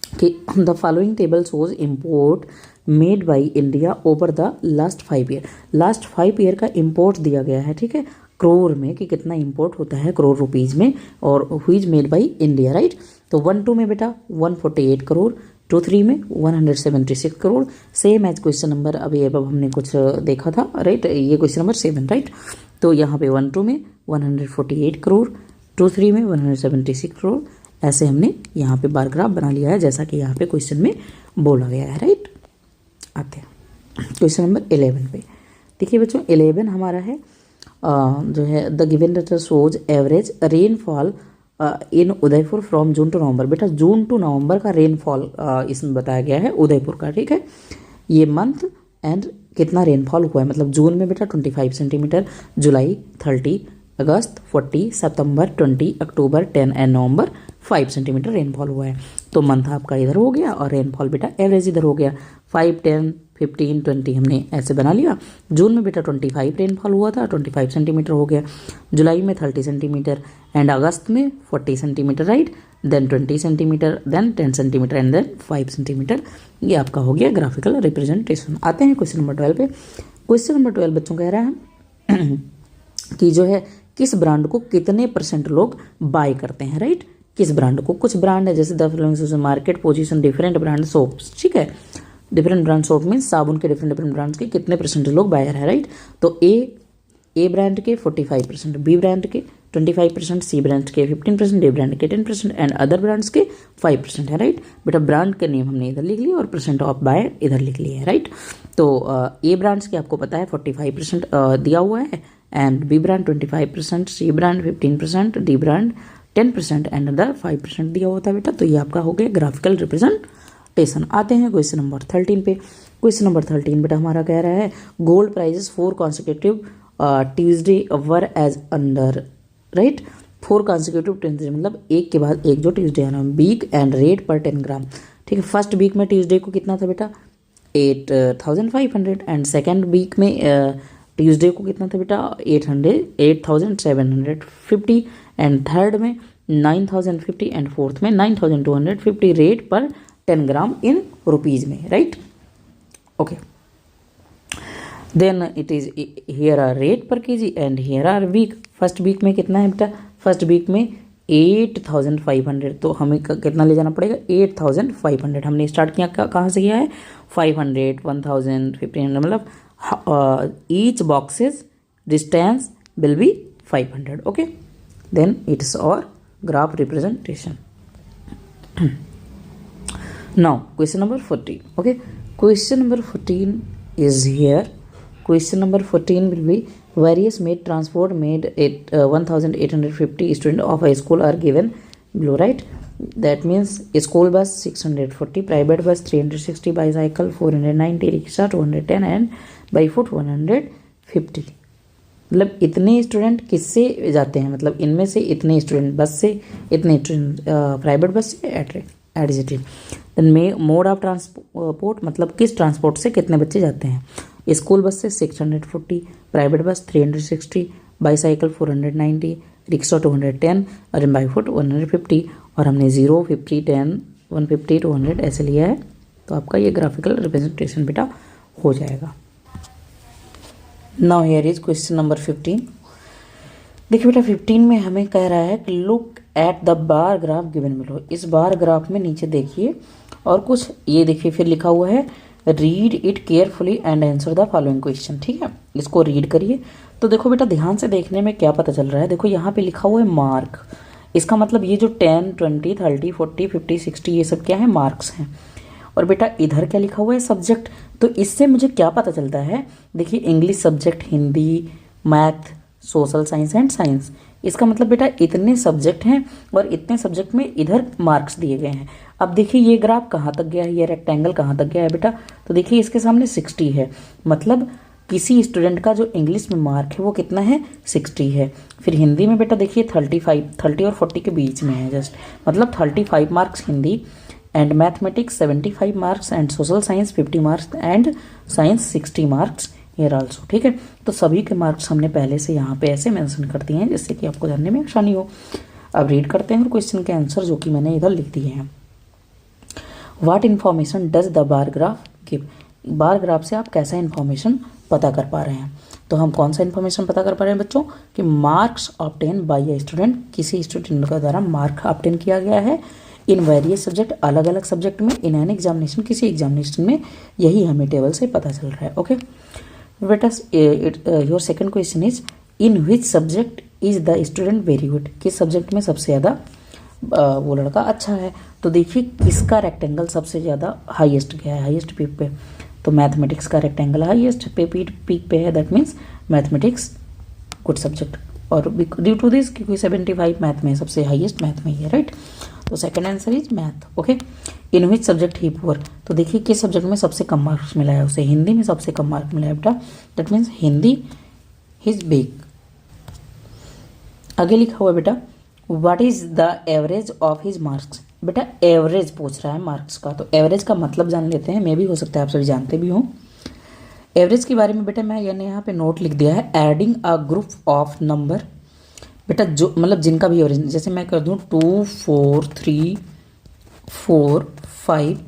Speaker 1: कि the following table shows import made by India over the last 5 year. Last 5 year का इम्पोर्ट दिया गया है, ठीक है, करोड़ में कि कितना इम्पोर्ट होता है करोड़ रुपीज़ में, और whose made by India, right. तो 1-2 में बेटा 148 करोड़, 2-3 में 176 crore. Same as question number अभी अब हमने कुछ देखा था, राइट। ये क्वेश्चन नंबर 7, राइट। तो यहाँ पे 1-2 में 148 करोड़, 2-3 में 176 करोड़। ऐसे हमने यहाँ पे बार ग्राफ बना लिया है जैसा कि यहाँ पे क्वेश्चन में बोला गया है, राइट। आते हैं क्वेश्चन नंबर 11 पे। देखिए बच्चों 11 हमारा है जो है the given data shows average rainfall in Udaipur from June to November. बेटा जून टू नवंबर का रेनफॉल इसमें बताया गया है उदयपुर का, ठीक है। ये मंथ एंड कितना रेनफॉल हुआ है, मतलब जून में बेटा 25 centimetre, July 30, August 40, September 20, October 10 and November 5 centimetre rainfall हुआ है। तो मंथ आपका इधर हो गया और रेनफॉल बेटा एवरेज इधर हो गया। 5, 10, 15, 20 हमने ऐसे बना लिया। जून में बेटा 25 रेनफॉल हुआ था, 25 सेंटीमीटर हो गया। जुलाई में 30 सेंटीमीटर एंड अगस्त में 40 centimetre, right. Then 20 centimetre, then 10 centimetre and then 5 centimetre. ये आपका हो गया ग्राफिकल रिप्रेजेंटेशन। आते हैं क्वेश्चन नंबर 12 पे। क्वेश्चन नंबर 12 बच्चों कह रहा है कि जो है किस ब्रांड को कितने % लोग बाय करते हैं, राइट। किस ब्रांड को, कुछ ब्रांड है जैसे the following market position different brand soaps, ठीक है। डिफरेंट ब्रांड सोप मीन्स साबुन के डिफरेंट ब्रांड्स के कितने % लोग बायर है, राइट। तो ए ब्रांड के 45%, बी ब्रांड के 25%, सी ब्रांड के 15%, डी ब्रांड के 10% एंड अदर ब्रांड्स के 5% है, राइट। बेटा ब्रांड के नेम हमने इधर लिख लिया और % ऑफ बायर इधर लिख लिया है, राइट। तो ए ब्रांड्स के आपको पता है 45% दिया हुआ है and B brand 25%, C brand 15%, D brand 10% and other 5% दिया हुआ था बेटा। तो ये आपका हो गया ग्राफिकल रिप्रेजेंटेशन। आते हैं क्वेश्चन नंबर 13 पे। क्वेश्चन नंबर 13 बेटा हमारा कह रहा है gold prices 4 consecutive Tuesday were as under, right. 4 consecutive Tuesday मतलब एक के बाद एक जो ट्यूजडे आना, वीक एंड रेट पर 10 ग्राम, ठीक है। फर्स्ट वीक में ट्यूजडे को कितना था बेटा 8,500 एंड सेकेंड वीक में ट्यूसडे को कितना था बेटा 8,750 एंड थर्ड में 9,050 एंड फोर्थ में 9,250 रेट पर 10 ग्राम इन रुपीज में, right. Okay, then it is here are rate per KG and here are week. First week में कितना है बेटा, फर्स्ट वीक में 8,500, तो हमें कितना ले जाना पड़ेगा 8,500। हमने स्टार्ट किया कहाँ से किया है 500, 1,000, 1,500 मतलब each box's distance will be 500, okay. Then it's our graph representation. Now question number 14, okay. Question number 14 is here. Question number 14 will be various made transport made at 1,850 students of a school are given below, right. That means school bus 640, private bus 360, bicycle 490, rickshaw 210 and by foot 150। मतलब इतने student किससे जाते हैं, मतलब इनमें से इतने student बस से, इतने स्टूडेंट प्राइवेट बस से एडजिटिव। देन मोड ऑफ ट्रांसपोर्ट मतलब किस ट्रांसपोर्ट से कितने बच्चे जाते हैं। स्कूल बस से 640, प्राइवेट बस 360, बाईसाइकिल 490, रिक्शा 210 और बाई फुट 150 और हमने 0, 50, 10, 150, 200 ऐसे लिया है। तो आपका ये ग्राफिकल रिप्रेजेंटेशन बेटा हो जाएगा। Now here is question number 15। देखिए बेटा 15 में हमें कह रहा है कि look at the bar graph given below. इस बार ग्राफ में नीचे देखिए और कुछ ये देखिए फिर लिखा हुआ है read it carefully and answer the following question, ठीक है। इसको रीड करिए। तो देखो बेटा ध्यान से देखने में क्या पता चल रहा है, देखो यहाँ पे लिखा हुआ है मार्क। इसका मतलब ये जो 10, 20, 30, 40, 50, 60 ये सब क्या है मार्क्स हैं। और बेटा इधर क्या लिखा हुआ है सब्जेक्ट। तो इससे मुझे क्या पता चलता है, देखिए English subject, Hindi, math, social science and science. इसका मतलब बेटा इतने सब्जेक्ट हैं और इतने सब्जेक्ट में इधर मार्क्स दिए गए हैं। अब देखिए ये ग्राफ कहाँ तक गया है, ये रेक्टेंगल कहाँ तक गया है बेटा। तो देखिए इसके सामने 60 है, मतलब किसी स्टूडेंट का जो इंग्लिश में मार्क है वो कितना है 60 है। फिर हिंदी में बेटा देखिए 30 और 40 के बीच में है जस्ट, मतलब 35 marks Hindi and mathematics 75 marks and social science 50 marks and science 60 marks here also, ठीक है। तो सभी के मार्क्स हमने पहले से यहाँ पे ऐसे मेंशन कर दिए हैं जिससे कि आपको जानने में आसानी हो। अब रीड करते हैं और क्वेश्चन के आंसर जो कि मैंने इधर लिख दिए हैं। What information does the bar graph give. Bar graph से आप कैसा इन्फॉर्मेशन पता कर पा रहे हैं। तो हम कौन सा इन्फॉर्मेशन पता कर पा रहे हैं बच्चों कि marks obtain bye a student, किसी स्टूडेंट का द्वारा मार्क ऑब्टेन किया गया है इन वेरियस सब्जेक्ट, अलग अलग सब्जेक्ट में, इन एन एग्जामिनेशन, किसी एग्जामिनेशन में। यही हमें टेबल से पता चल रहा है, ओके बेटा। Your second question is in which subject is the student very good. किस सब्जेक्ट में सबसे ज़्यादा वो लड़का अच्छा है। तो देखिए किसका रेक्टेंगल सबसे ज़्यादा हाईएस्ट गया है, हाईएस्ट पीक पे। तो मैथमेटिक्स का रेक्टेंगल हाईएस्ट पे पीक पे है, that means mathematics good subject. और ड्यू टू दिस क्योंकि 75 मैथ में सबसे हाईएस्ट मैथ में ही है, राइट। तो second answer is math, okay. In which subject he poor. तो देखिए किस सब्जेक्ट में सबसे कम मार्क्स मिला है उसे, हिंदी में सबसे कम मार्क मिला है बेटा, that means Hindi is weak. आगे लिखा हुआ बेटा what is the average of his marks. बेटा एवरेज पूछ रहा है मार्क्स का, तो एवरेज का मतलब जान लेते हैं, मे भी हो सकता है आप सभी जानते भी हों। एवरेज के बारे में बेटा मैंने यहाँ पे नोट लिख दिया है, adding a group of number. बेटा जो मतलब जिनका भी एवरेज, जैसे मैं कर दूँ 2 4 3 4 5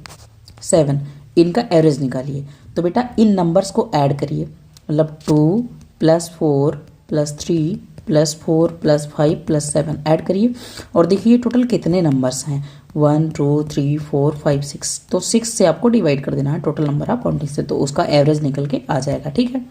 Speaker 1: 7, इनका एवरेज निकालिए। तो बेटा इन नंबर्स को ऐड करिए, मतलब 2 + 4 + 3 + 4 + 5 + 7 ऐड करिए और देखिए टोटल कितने नंबर्स हैं, 1 2 3 4 5 6। तो 6 से आपको डिवाइड कर देना है टोटल नंबर ऑफ काउंटिंग से, तो उसका एवरेज निकल के आ जाएगा। ठीक है,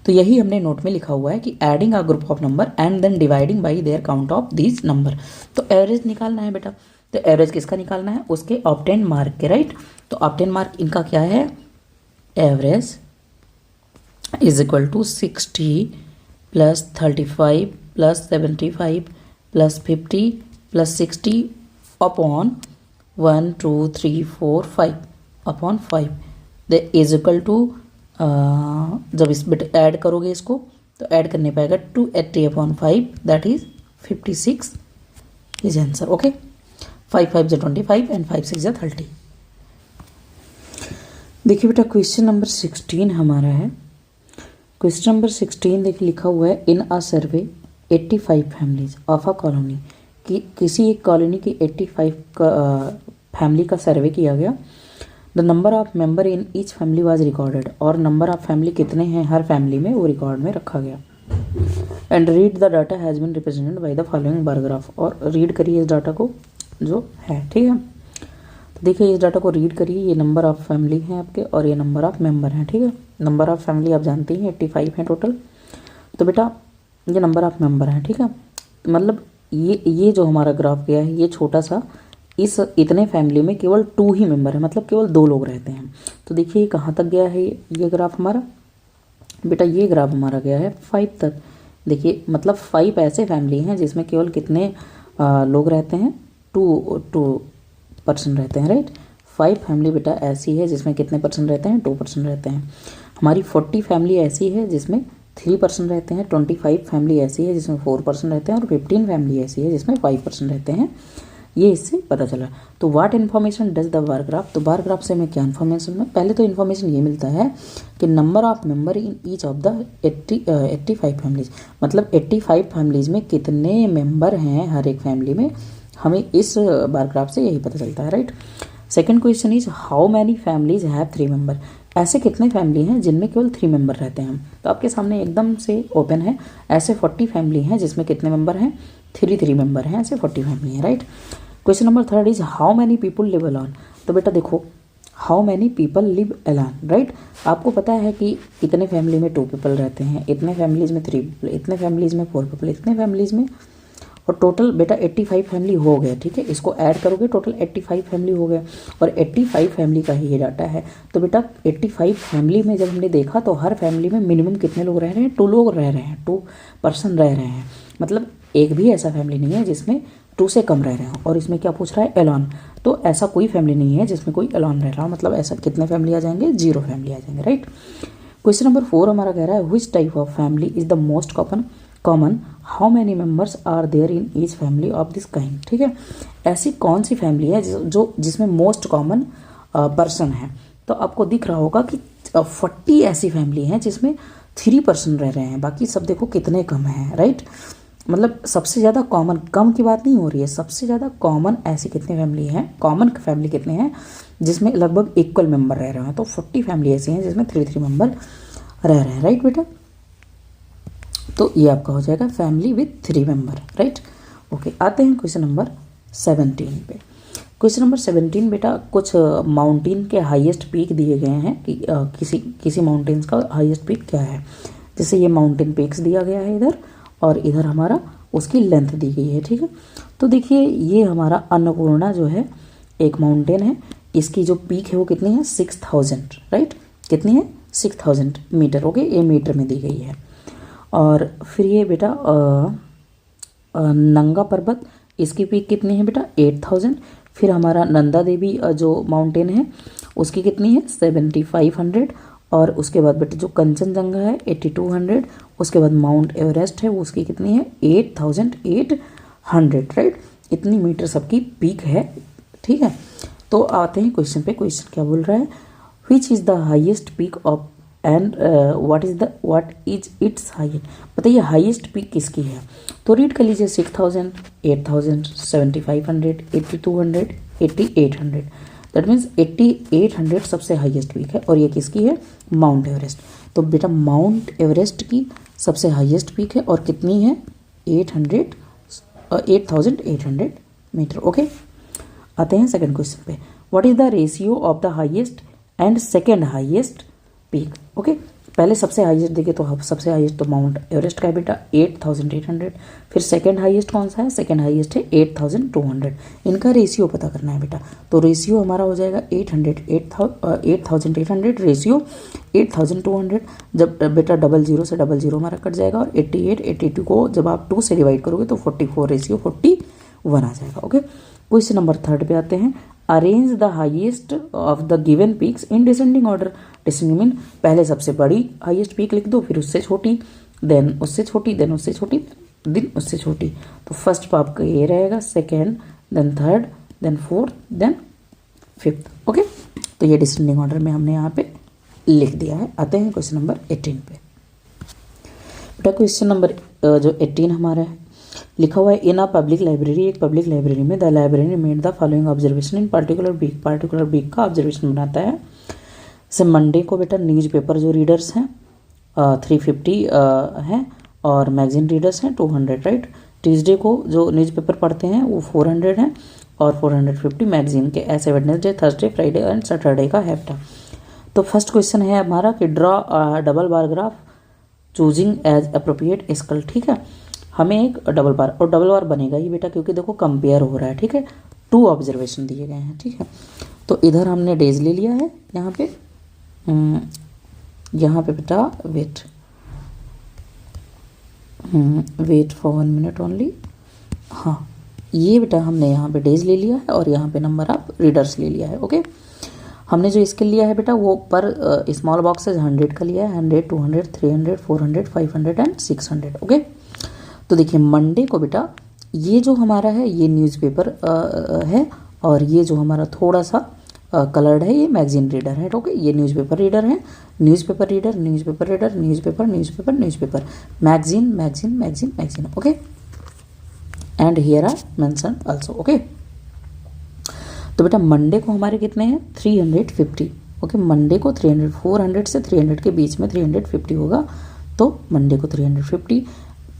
Speaker 1: तो यही हमने नोट में लिखा हुआ है कि adding a group of number and then dividing by their count of this number. तो एवरेज निकालना है बेटा, तो एवरेज किसका निकालना है, उसके ऑब्टेन मार्क के, राइट। तो ऑब्टेन मार्क इनका क्या है, average is equal to 60 + 35 + 75 + 50 + 60 upon 1 2 3 4 5 upon 5 the is equal to, जब इस बिट ऐड करोगे इसको तो ऐड करने पाएगा 280/5 that is 56 is answer. Okay, 5 5 = 25 and 5 6 = 30। देखिए बेटा क्वेश्चन नंबर 16 हमारा है। क्वेश्चन नंबर 16 देखिए लिखा हुआ है, in a survey 85 families of a colony, कि किसी एक कॉलोनी की 85 फैमिली का सर्वे किया गया। The number of member in each family was recorded, और नंबर ऑफ फैमिली कितने हैं हर फैमिली में वो रिकॉर्ड में रखा गया। And read the data has been represented by the following bar graph, और रीड करिए इस डाटा को जो है। ठीक है, तो देखिए इस डाटा को रीड करिए, ये नंबर ऑफ फैमिली हैं आपके और ये नंबर ऑफ मेंबर हैं। ठीक है, नंबर ऑफ फैमिली आप जानते हैं 85 हैं टोटल, तो बेटा ये नंबर ऑफ मेंबर हैं। ठीक है, मतलब ये जो हमारा ग्राफ गया है ये छोटा सा, इस इतने फैमिली में केवल 2 ही मेंबर है, मतलब केवल 2 लोग रहते हैं। तो देखिए कहाँ तक गया है ये ग्राफ हमारा, बेटा ये ग्राफ हमारा गया है 5 तक। देखिए मतलब 5 ऐसे फैमिली हैं जिसमें केवल कितने लोग रहते हैं, 2 पर्सन रहते हैं, राइट। 5 फैमिली बेटा ऐसी है जिसमें कितने पर्सन रहते हैं, 2 पर्सन रहते हैं। हमारी 40 फैमिली ऐसी है जिसमें 3 पर्सन रहते हैं, 25 फैमिली ऐसी है जिसमें 4 पर्सन रहते हैं, और 15 फैमिली ऐसी है जिसमें 5 पर्सन रहते हैं। ये इससे पता चला। तो what information does the bar graph, तो बार ग्राफ से हमें क्या इन्फॉर्मेशन में, पहले तो इन्फॉर्मेशन ये मिलता है कि number of member in each of the 85 families, मतलब 85 फैमिलीज में कितने मेंबर हैं हर एक फैमिली में, हमें इस बार ग्राफ से यही पता चलता है, right. Second question is how many families have 3 member, ऐसे कितने फैमिली हैं जिनमें केवल 3 मेंबर रहते हैं। तो आपके सामने एकदम से ओपन है, ऐसे 40 फैमिली हैं जिसमें कितने मेंबर हैं, 3 मेंबर हैं, ऐसे 40 फैमिली हैं, right. Question number 3 is how many people live alone, तो बेटा देखो how many people live alone, right. आपको पता है कि इतने फैमिली में 2 पीपल रहते हैं, इतने फैमिलीज में 3 पीपल, इतने फैमिलीज में 4 पीपल, इतने फैमिलीज में, और टोटल बेटा 85 फैमिली हो गए। ठीक है, इसको ऐड करोगे टोटल 85 फैमिली हो गए, और 85 फैमिली का ही ये डाटा है। तो बेटा 85 फैमिली में जब हमने देखा तो हर फैमिली में मिनिमम कितने लोग रह रहे हैं, 2 लोग रह रहे हैं, 2 पर्सन रह रहे हैं, मतलब एक भी ऐसा फैमिली नहीं है जिसमें 2 से कम रह रहे हो। और इसमें क्या पूछ रहा है, एलॉन, तो ऐसा कोई फैमिली नहीं है जिसमें कोई एलॉन रह रहा हो, मतलब ऐसा कितने फैमिली आ जाएंगे, 0 फैमिली आ जाएंगे, राइट। क्वेश्चन नंबर 4 हमारा कह रहा है which type of family is the most common, how many members are there in each family of this kind. ठीक है, ऐसी कौन सी फैमिली है जो जिसमें मोस्ट कॉमन पर्सन है। तो आपको दिख रहा होगा कि 40 ऐसी फैमिली हैं जिसमें 3 पर्सन रह रहे हैं, बाकी सब देखो कितने कम हैं, राइट। मतलब सबसे ज़्यादा कॉमन, कम की बात नहीं हो रही है, सबसे ज़्यादा कॉमन ऐसी कितनी फैमिली हैं, कॉमन फैमिली कितने हैं जिसमें लगभग इक्वल मेंबर रह रहे हैं। तो 40 फैमिली ऐसी हैं जिसमें 3 मेंबर रह रहे हैं, राइट बेटा। तो ये आपका हो जाएगा family with 3 member, right. Okay, आते हैं क्वेश्चन नंबर 17 पे। क्वेश्चन नंबर 17 बेटा कुछ माउंटेन के हाईएस्ट पीक दिए गए हैं कि किसी माउंटेन्स का हाईएस्ट पीक क्या है। जैसे ये माउंटेन पीक्स दिया गया है इधर, और इधर हमारा उसकी लेंथ दी गई है। ठीक है, तो देखिए ये हमारा अन्नपूर्णा जो है एक माउंटेन है, इसकी जो पीक है वो कितनी है, 6000, राइट। कितनी है, 6000 मीटर। ओके, ये मीटर में दी गई है। और फिर ये बेटा नंगा पर्वत, इसकी पीक कितनी है बेटा, 8000। फिर हमारा नंदा देवी जो माउंटेन है उसकी कितनी है, 7500। और उसके बाद बेटा जो कंचनजंगा है 8200। उसके बाद माउंट एवरेस्ट है उसकी कितनी है, 8008 100, राइट। इतनी मीटर सबकी पीक है, ठीक है। तो आते हैं क्वेश्चन पे। क्वेश्चन क्या बोल रहा है, which is the highest peak of and what is its highest. बताइए हाइएस्ट पीक किसकी है। तो रीड कर लीजिए 6000, 8000, 7500, 8200, 8800। दैट मीन्स 8800 सबसे हाईएस्ट पीक है और ये किसकी है, माउंट एवरेस्ट। तो बेटा माउंट एवरेस्ट की सबसे हाईएस्ट पीक है और कितनी है, 8800 मीटर। ओके, आते हैं सेकंड क्वेश्चन पे। What is the ratio of the highest and second highest peak. Okay, पहले सबसे हाईएस्ट देखे तो सबसे हाईएस्ट तो माउंट एवरेस्ट का है बेटा 8800। फिर सेकंड हाईएस्ट कौन सा है, सेकंड हाईएस्ट है 8200। इनका रेशियो पता करना है बेटा। तो रेशियो हमारा हो जाएगा 8800 रेशियो 8200। जब बेटा 00 से 00 हमारा कट जाएगा और 88 82 को जब आप 2 से डिवाइड करोगे तो 44 रेशियो 41 आ जाएगा। ओके, क्वेश्चन नंबर 3 पे आते हैं। Arrange the highest of the given peaks in descending order. Descending mean पहले सबसे बड़ी हाईएस्ट पीक लिख दो, फिर उससे छोटी, देन उससे छोटी, देन उससे छोटी, देन उससे छोटी। तो फर्स्ट पे आपका ये रहेगा, second, then third, then fourth, then fifth. Okay, तो ये डिसेंडिंग ऑर्डर में हमने यहाँ पे लिख दिया है। आते हैं क्वेश्चन नंबर 18 पे। बेटा क्वेश्चन नंबर जो 18 हमारा है, लिखा हुआ है इन अ पब्लिक लाइब्रेरी। एक पब्लिक लाइब्रेरी में the library made the following observation in particular week. Particular week का ऑब्जर्वेशन बनाता है। जैसे मंडे को बेटा न्यूज़पेपर जो रीडर्स हैं 350 हैं और मैगजीन रीडर्स हैं 200, राइट। ट्यूसडे को जो न्यूज़पेपर पढ़ते हैं वो 400 हैं और 450 मैगजीन के। ऐसे Wednesday, Thursday, Friday and Saturday का हैफ्टा। तो फर्स्ट क्वेश्चन है हमारा कि draw double bar graph choosing as appropriate scale. ठीक है, हमें एक डबल बार, और डबल बार बनेगा ही बेटा क्योंकि देखो कंपेयर हो रहा है। ठीक है, 2 ऑब्जर्वेशन दिए गए हैं। ठीक है, तो इधर हमने डेज ले लिया है, यहाँ पे बेटा वेट फॉर 1 मिनट ओनली। हाँ, ये बेटा हमने यहाँ पे डेज ले लिया है और यहाँ पे नंबर ऑफ रीडर्स ले लिया है। ओके, हमने जो स्केल लिया है बेटा वो पर स्मॉल बॉक्सेज 100 का लिया है, 100, 200, 300, 400, 500 एंड 600। ओके, तो देखिए मंडे को बेटा ये जो हमारा है ये न्यूज़पेपर है और ये जो हमारा थोड़ा सा कलर्ड है ये मैगजीन रीडर है। ओके, ये न्यूज़पेपर रीडर है, newspaper reader, newspaper reader, newspaper, newspaper, newspaper, magazine, magazine, magazine, magazine. Okay, and here are mention also. Okay, तो बेटा मंडे को हमारे कितने हैं 350। ओके, मंडे को 300, 400 से 300 के बीच में 350 होगा, तो मंडे को 350।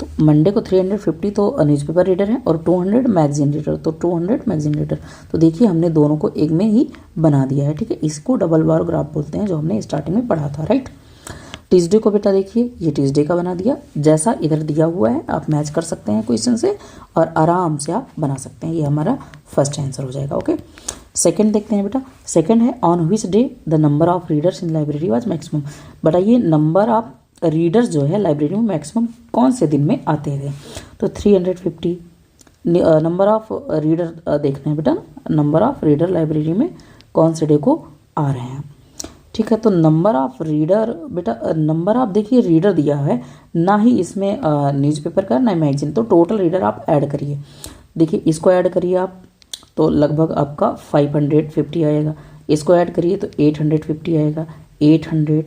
Speaker 1: तो मंडे को 350 तो न्यूज़पेपर रीडर है और 200 मैगजीन रीडर, तो 200 मैगजीन रीडर। तो देखिए हमने दोनों को एक में ही बना दिया है। ठीक है, इसको डबल बार ग्राफ बोलते हैं जो हमने स्टार्टिंग में पढ़ा था, राइट। ट्यूसडे को बेटा देखिए ये ट्यूसडे का बना दिया, जैसा इधर दिया हुआ है आप मैच कर सकते हैं क्वेश्चन से और आराम से आप बना सकते हैं। ये हमारा फर्स्ट आंसर हो जाएगा। ओके, सेकंड देखते हैं बेटा। सेकंड है on which day the number of readers in library was maximum. बटा ये नंबर ऑफ रीडर्स जो है लाइब्रेरी में मैक्सिमम कौन से दिन में आते थे, तो 350। नंबर ऑफ रीडर देखना है बेटा, नंबर ऑफ रीडर लाइब्रेरी में कौन से डे को आ रहे हैं। ठीक है, तो नंबर ऑफ रीडर बेटा, नंबर ऑफ देखिए रीडर दिया है, ना ही इसमें न्यूज़पेपर का ना ही मैगजीन, तो टोटल रीडर आप ऐड करिए। देखिए इसको ऐड करिए आप तो लगभग आपका 550 आएगा, इसको ऐड करिए तो 850 आएगा, 800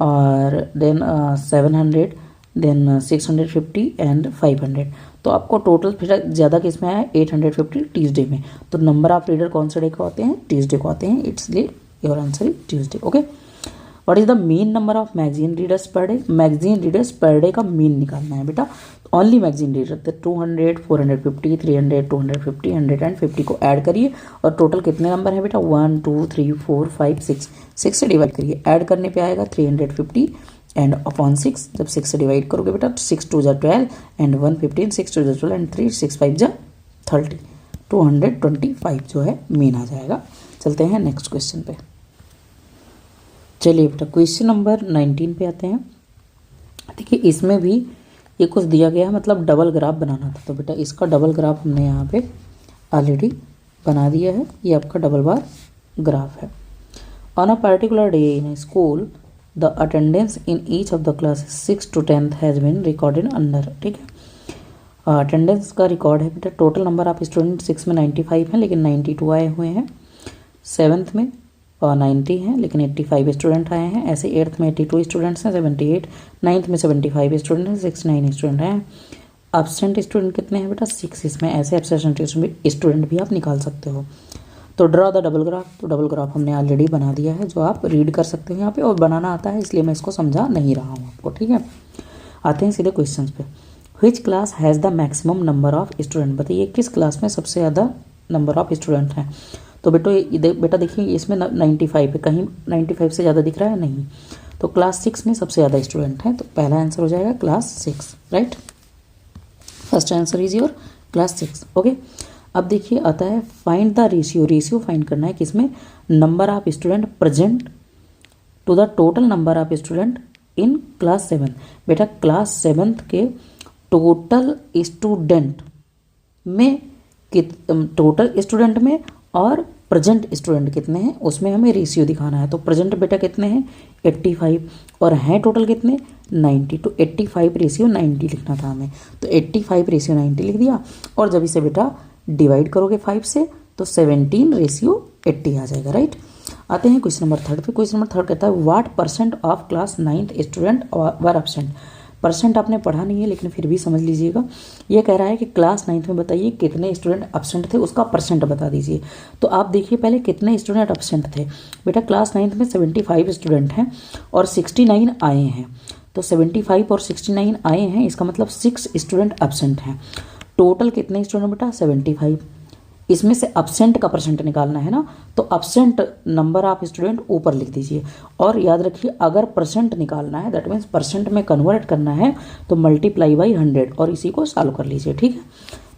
Speaker 1: और देन 700, देन 650 एंड 500। तो आपको टोटल फिर ज़्यादा किस में आया 850 ट्यूसडे में। तो नंबर ऑफ रीडर कौन से डे को आते हैं, ट्यूसडे को आते हैं, इसलिए your answer is Tuesday. Okay, what is the mean number of magazine readers per day. Magazine readers per day का मीन निकालना है बेटा। ओनली मैगजीन रीडर तो 200, 450, 300, 250, 150 को ऐड करिए और टोटल कितने नंबर है बेटा 1, 2, 3, 4, 5, 6 से डिवाइड करिए। ऐड करने पे आएगा 350 एंड अपॉन 6। जब 6 से डिवाइड करोगे बेटा 6 2 12 एंड 115, 6 2 12 एंड 3 6 5 30, 225 जो है मीन आ जाएगा। चलते हैं नेक्स्ट क्वेश्चन पे। चलिए बेटा क्वेश्चन नंबर 19 पे आते हैं। देखिए इसमें भी ये कुछ दिया गया है, मतलब डबल ग्राफ बनाना था, तो बेटा इसका डबल ग्राफ हमने यहाँ पे ऑलरेडी बना दिया है। ये आपका डबल बार ग्राफ है। On a particular day in school the attendance in each of the classes 6 to 10 has been recorded under. ठीक है, अटेंडेंस का रिकॉर्ड है बेटा। टोटल नंबर ऑफ स्टूडेंट 6 में 95 हैं लेकिन 92 आए हुए हैं। 7th में 90 हैं लेकिन 85 स्टूडेंट आए हैं। ऐसे 8th में 82 स्टूडेंट्स हैं 78। 9th में 75 स्टूडेंट हैं 69 स्टूडेंट हैं। एब्सेंट स्टूडेंट कितने हैं बेटा 6 इसमें। ऐसे एब्सेंट स्टूडेंट भी आप निकाल सकते हो। तो ड्रॉ द डबल ग्राफ। तो डबल ग्राफ हमने ऑलरेडी बना दिया है जो आप रीड कर सकते हो यहाँ पे, और बनाना आता है इसलिए मैं इसको समझा नहीं रहा हूँ आपको, ठीक है। आते हैं सीधे क्वेश्चन पे। Which class has the maximum number of student. बताइए किस क्लास में सबसे ज़्यादा नंबर ऑफ स्टूडेंट हैं। तो बेटा देखिए इसमें 95 है, कहीं 95 से ज़्यादा दिख रहा है नहीं। तो क्लास 6 में सबसे ज़्यादा स्टूडेंट हैं, तो पहला आंसर हो जाएगा class 6, right. First answer is your class 6, okay. अब देखिए आता है find the ratio. Ratio find करना है किसमें, number of student present to the total number of student in class 7। बेटा क्लास 7th के टोटल स्टूडेंट में टोटल स्टूडेंट में और प्रेजेंट स्टूडेंट कितने हैं उसमें हमें रेशियो दिखाना है। तो प्रेजेंट बेटा कितने हैं 85 और हैं टोटल कितने 90। तो 85 रेशियो 90 लिखना था हमें। तो 85 रेशियो 90 लिख दिया, और जब इसे बेटा डिवाइड करोगे 5 से तो 17 रेशियो 80 आ जाएगा, राइट। आते हैं क्वेश्चन नंबर 3 पे। क्वेश्चन नंबर 3 कहता है what percent of class 9th student were absent. Percent आपने पढ़ा नहीं है लेकिन फिर भी समझ लीजिएगा। ये कह रहा है कि क्लास 9th में बताइए कितने स्टूडेंट एब्सेंट थे, उसका परसेंट बता दीजिए। तो आप देखिए पहले कितने स्टूडेंट एब्सेंट थे। बेटा क्लास 9th में 75 स्टूडेंट हैं और 69 आए हैं। तो 75 और 69 आए हैं, इसका मतलब 6 स्टूडेंट एब्सेंट हैं। टोटल कितने स्टूडेंट बेटा 75। इसमें से एब्सेंट का परसेंट निकालना है ना, तो एब्सेंट नंबर ऑफ स्टूडेंट ऊपर लिख दीजिए। और याद रखिए अगर परसेंट निकालना है दैट मीन्स परसेंट में कन्वर्ट करना है तो मल्टीप्लाई बाई 100 और इसी को सॉल्व कर लीजिए, ठीक है।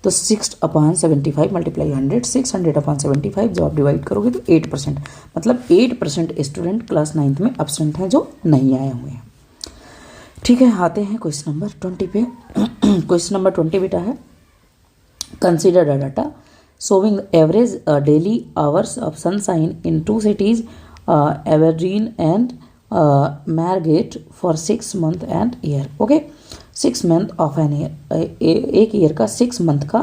Speaker 1: तो 6/75 मल्टीप्लाई 100, 600/75 जब आप डिवाइड करोगे तो 8%, मतलब 8% स्टूडेंट क्लास 9th में एब्सेंट हैं जो नहीं आए हुए हैं, ठीक है। आते हैं क्वेश्चन नंबर 20 पे। क्वेश्चन नंबर 20 बेटा है consider the data showing the average daily hours of sunshine in two cities, Aberdeen and Margate for 6 month and year, okay। 6 month of an year, एक ईयर का 6 मंथ का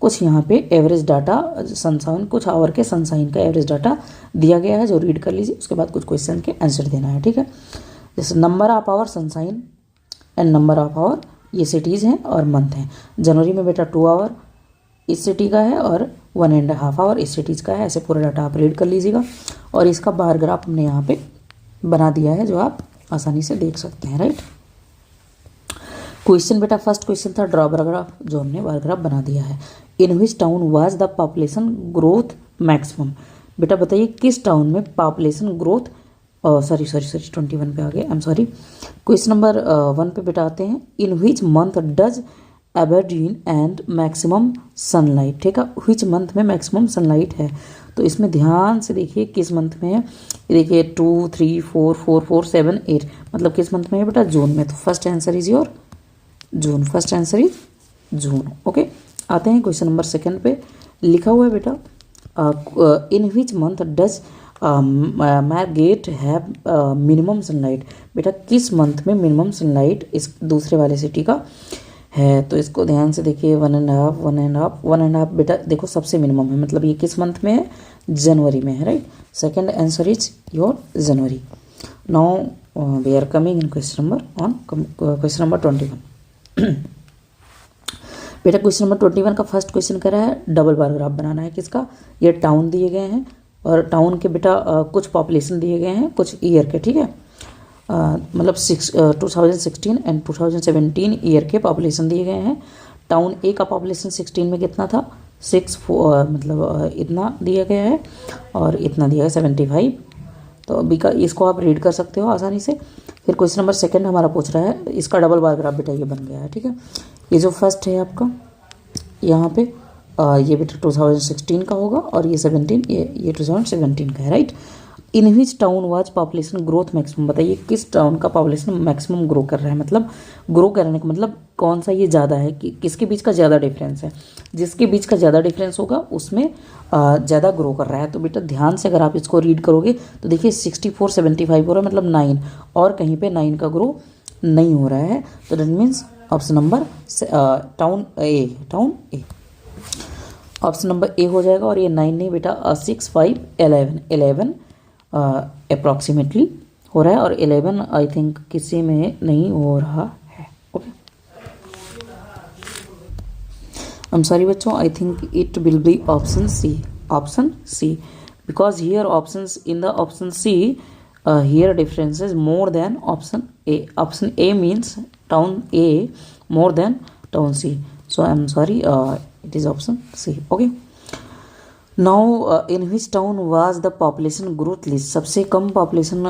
Speaker 1: कुछ यहाँ पे average data sunshine, कुछ our के sunshine का average data दिया गया है जो रीड कर लीजिए। उसके बाद कुछ क्वेश्चन के आंसर देना है, ठीक है। जैसे number of hour sunshine and number of hour ये सिटीज़ हैं और मंथ हैं। जनवरी में बेटा 2 आवर इस सिटी का है और 1.5 आवर इस सिटीज़ का है। ऐसे पूरा डाटा आप रीड कर लीजिएगा, और इसका बार ग्राफ हमने यहाँ पे बना दिया है जो आप आसानी से देख सकते हैं, राइट। क्वेश्चन बेटा फर्स्ट क्वेश्चन था ड्रॉ बार ग्राफ, जो हमने बार ग्राफ बना दिया है। In which town was the population growth maximum. बेटा बताइए किस टाउन में पॉपुलेशन ग्रोथ, सॉरी 21 पे आ गए, I am sorry. Question number 1 पे बेटा आते हैं। In which month does Aberdeen and maximum sunlight, ठीक है। व्हिच मंथ में मैक्सिमम सनलाइट है, तो इसमें ध्यान से देखिए किस मंथ में है। देखिए 2, 3, 4, 4, 4, 7, 8, मतलब किस मंथ में है बेटा जून में। तो first answer is your June, first answer is June, okay. आते हैं क्वेश्चन नंबर 2 पे। लिखा हुआ है बेटा in which month does Margate have minimum sunlight. बेटा किस मंथ में मिनिमम सनलाइट इस दूसरे वाले सिटी का है। तो इसको ध्यान से देखिए 1.5 बेटा देखो सबसे मिनिमम है, मतलब ये किस मंथ में है जनवरी में है, right. Second answer is your January. Now we are coming in question number 21। बेटा क्वेश्चन नंबर 21 का फर्स्ट क्वेश्चन कह रहा है डबल बार ग्राफ बनाना है किसका। ये टाउन दिए गए हैं और टाउन के बेटा कुछ पॉपुलेशन दिए गए हैं कुछ ईयर के, ठीक है। मतलब 2016 एंड 2017 ईयर के पॉपुलेशन दिए गए हैं। टाउन ए का पॉपुलेशन 16 में कितना था मतलब इतना दिया गया है और इतना दिया है 75। तो अभी का इसको आप रीड कर सकते हो आसानी से। फिर क्वेश्चन नंबर 2 हमारा पूछ रहा है इसका डबल बार ग्राफ बेटा ये बन गया है, ठीक है। ये जो फर्स्ट है आपका यहाँ पे ये बेटा 2016 का होगा और ये 17 ये 2017 का है, right. In which town was population growth maximum. बताइए किस टाउन का पॉपुलेशन मैक्सिमम ग्रो कर रहा है, मतलब ग्रो करने का मतलब कौन सा ये ज़्यादा है कि किसके बीच का ज़्यादा डिफरेंस है। जिसके बीच का ज़्यादा डिफरेंस होगा उसमें ज़्यादा ग्रो कर रहा है। तो बेटा ध्यान से अगर आप इसको रीड करोगे तो देखिए 64, 75 हो रहा है, मतलब 9, और कहीं पे 9 का ग्रो नहीं हो रहा है। तो that means option number town A option number A हो जाएगा। और ये 9 नहीं बेटा 6 5 11 अप्रॉक्सीमेटली हो रहा है, और 11 आई थिंक किसी में नहीं हो रहा है। ओके, आई एम सॉरी बच्चों, I think it will be option C because here options in the option C here difference is more than option A. Option A means town A more than town C, so I am sorry, it is option C. Okay, now in which town was the population growth least? सबसे कम population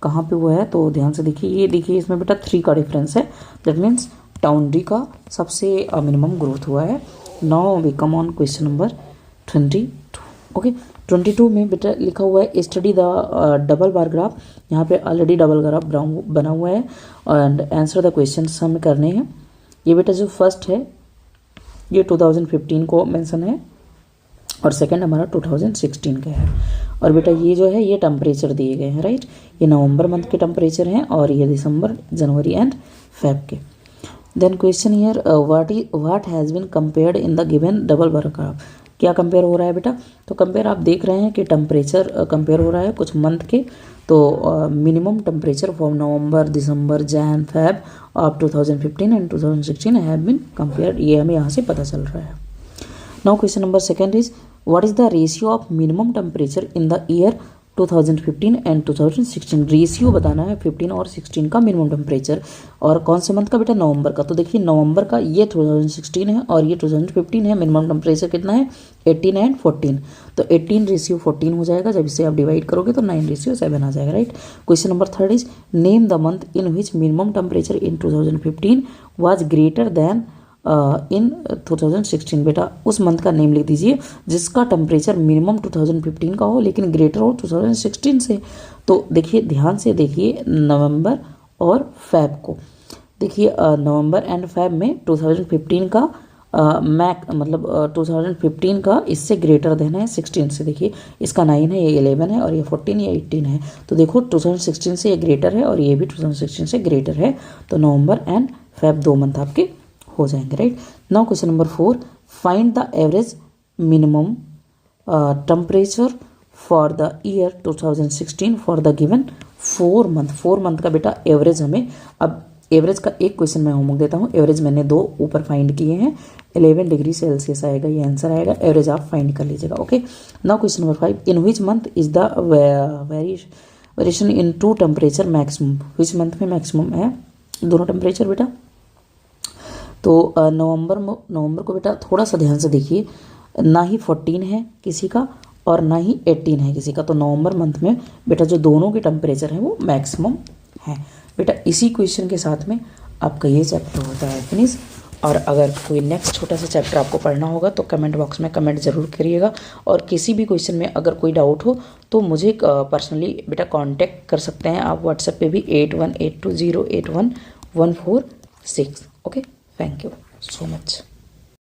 Speaker 1: कहाँ पे हुआ है? तो ध्यान से देखिए, ये देखिए इसमें बेटा 3 का डिफरेंस है, दैट मीन्स टाउन डी का सबसे मिनिमम ग्रोथ हुआ है। Now we come on question number 22। Okay, 22 में बेटा लिखा हुआ है study the double bar graph. यहाँ पे ऑलरेडी डबल ग्राफ बना हुआ है एंड आंसर द क्वेश्चन हमें करने हैं। ये बेटा जो फर्स्ट है ये 2015 को मेंशन है और सेकंड हमारा 2016 का है। और बेटा ये जो है ये टेम्परेचर दिए गए हैं, राइट। ये नवंबर मंथ के टेम्परेचर हैं और ये दिसंबर, जनवरी एंड फेब के। Then question here what has been compared in the given double bar graph. क्या कंपेयर हो रहा है बेटा? तो कंपेयर आप देख रहे हैं कि टेम्परेचर कंपेयर हो रहा है कुछ मंथ के। तो minimum temperature for November, December, Jan, Feb of 2015 and 2016 have been compared, ये हमें यहाँ से पता चल रहा है। Now question number second is what is the ratio of minimum temperature in the year 2015 and 2016। Ratio बताना है 15 और 16 का मिनिमम टेम्परेचर, और कौन से मंथ का बेटा? नवंबर का। तो देखिए नवंबर का ये 2016 है और ये 2015 है। मिनिमम टेम्परेचर कितना है? 18 एंड 14। तो 18:14 हो जाएगा, जब इसे आप डिवाइड करोगे तो 9:7 आ जाएगा, right. Question number third is name the month in which minimum temperature in 2015 was greater than in 2016। बेटा उस मंथ का नेम लिख दीजिए जिसका टेम्परेचर मिनिमम 2015 का हो लेकिन ग्रेटर हो 2016 से। तो देखिए ध्यान से देखिए नवंबर और फेब को देखिए, नवंबर एंड फेब में 2015 का मतलब 2015 का इससे ग्रेटर देना है 16 से। देखिए इसका 9 है, ये 11 है और ये 14 या 18 है। तो देखो 2016 से ये ग्रेटर है और ये भी 2016 से ग्रेटर है। तो नवंबर एंड फेब 2 मंथ आपके हो जाएंगे, right. Now question number 4 find the average minimum temperature for the year 2016 for the given 4 month. 4 month का बेटा एवरेज हमें, अब एवरेज का एक क्वेश्चन मैं होमवर्क देता हूँ। एवरेज मैंने 2 ऊपर फाइंड किए हैं, 11 डिग्री सेल्सियस आएगा, ये आंसर आएगा। एवरेज आप फाइंड कर लीजिएगा, okay. Now question number 5 in which month is the variation in two temperature maximum. Which month में मैक्सिमम है दोनों टेम्परेचर बेटा? तो नवंबर को बेटा थोड़ा सा ध्यान से देखिए, ना ही 14 है किसी का और ना ही 18 है किसी का। तो नवंबर मंथ में बेटा जो दोनों के टेम्परेचर है वो मैक्सिमम है बेटा। इसी क्वेश्चन के साथ में आपका ये चैप्टर होता है फिनिश। और अगर कोई नेक्स्ट छोटा सा चैप्टर आपको पढ़ना होगा तो कमेंट बॉक्स में कमेंट ज़रूर करिएगा। और किसी भी क्वेश्चन में अगर कोई डाउट हो तो मुझे पर्सनली बेटा कांटेक्ट कर सकते हैं आप व्हाट्सएप पे भी 8182081146। Okay, thank you so much.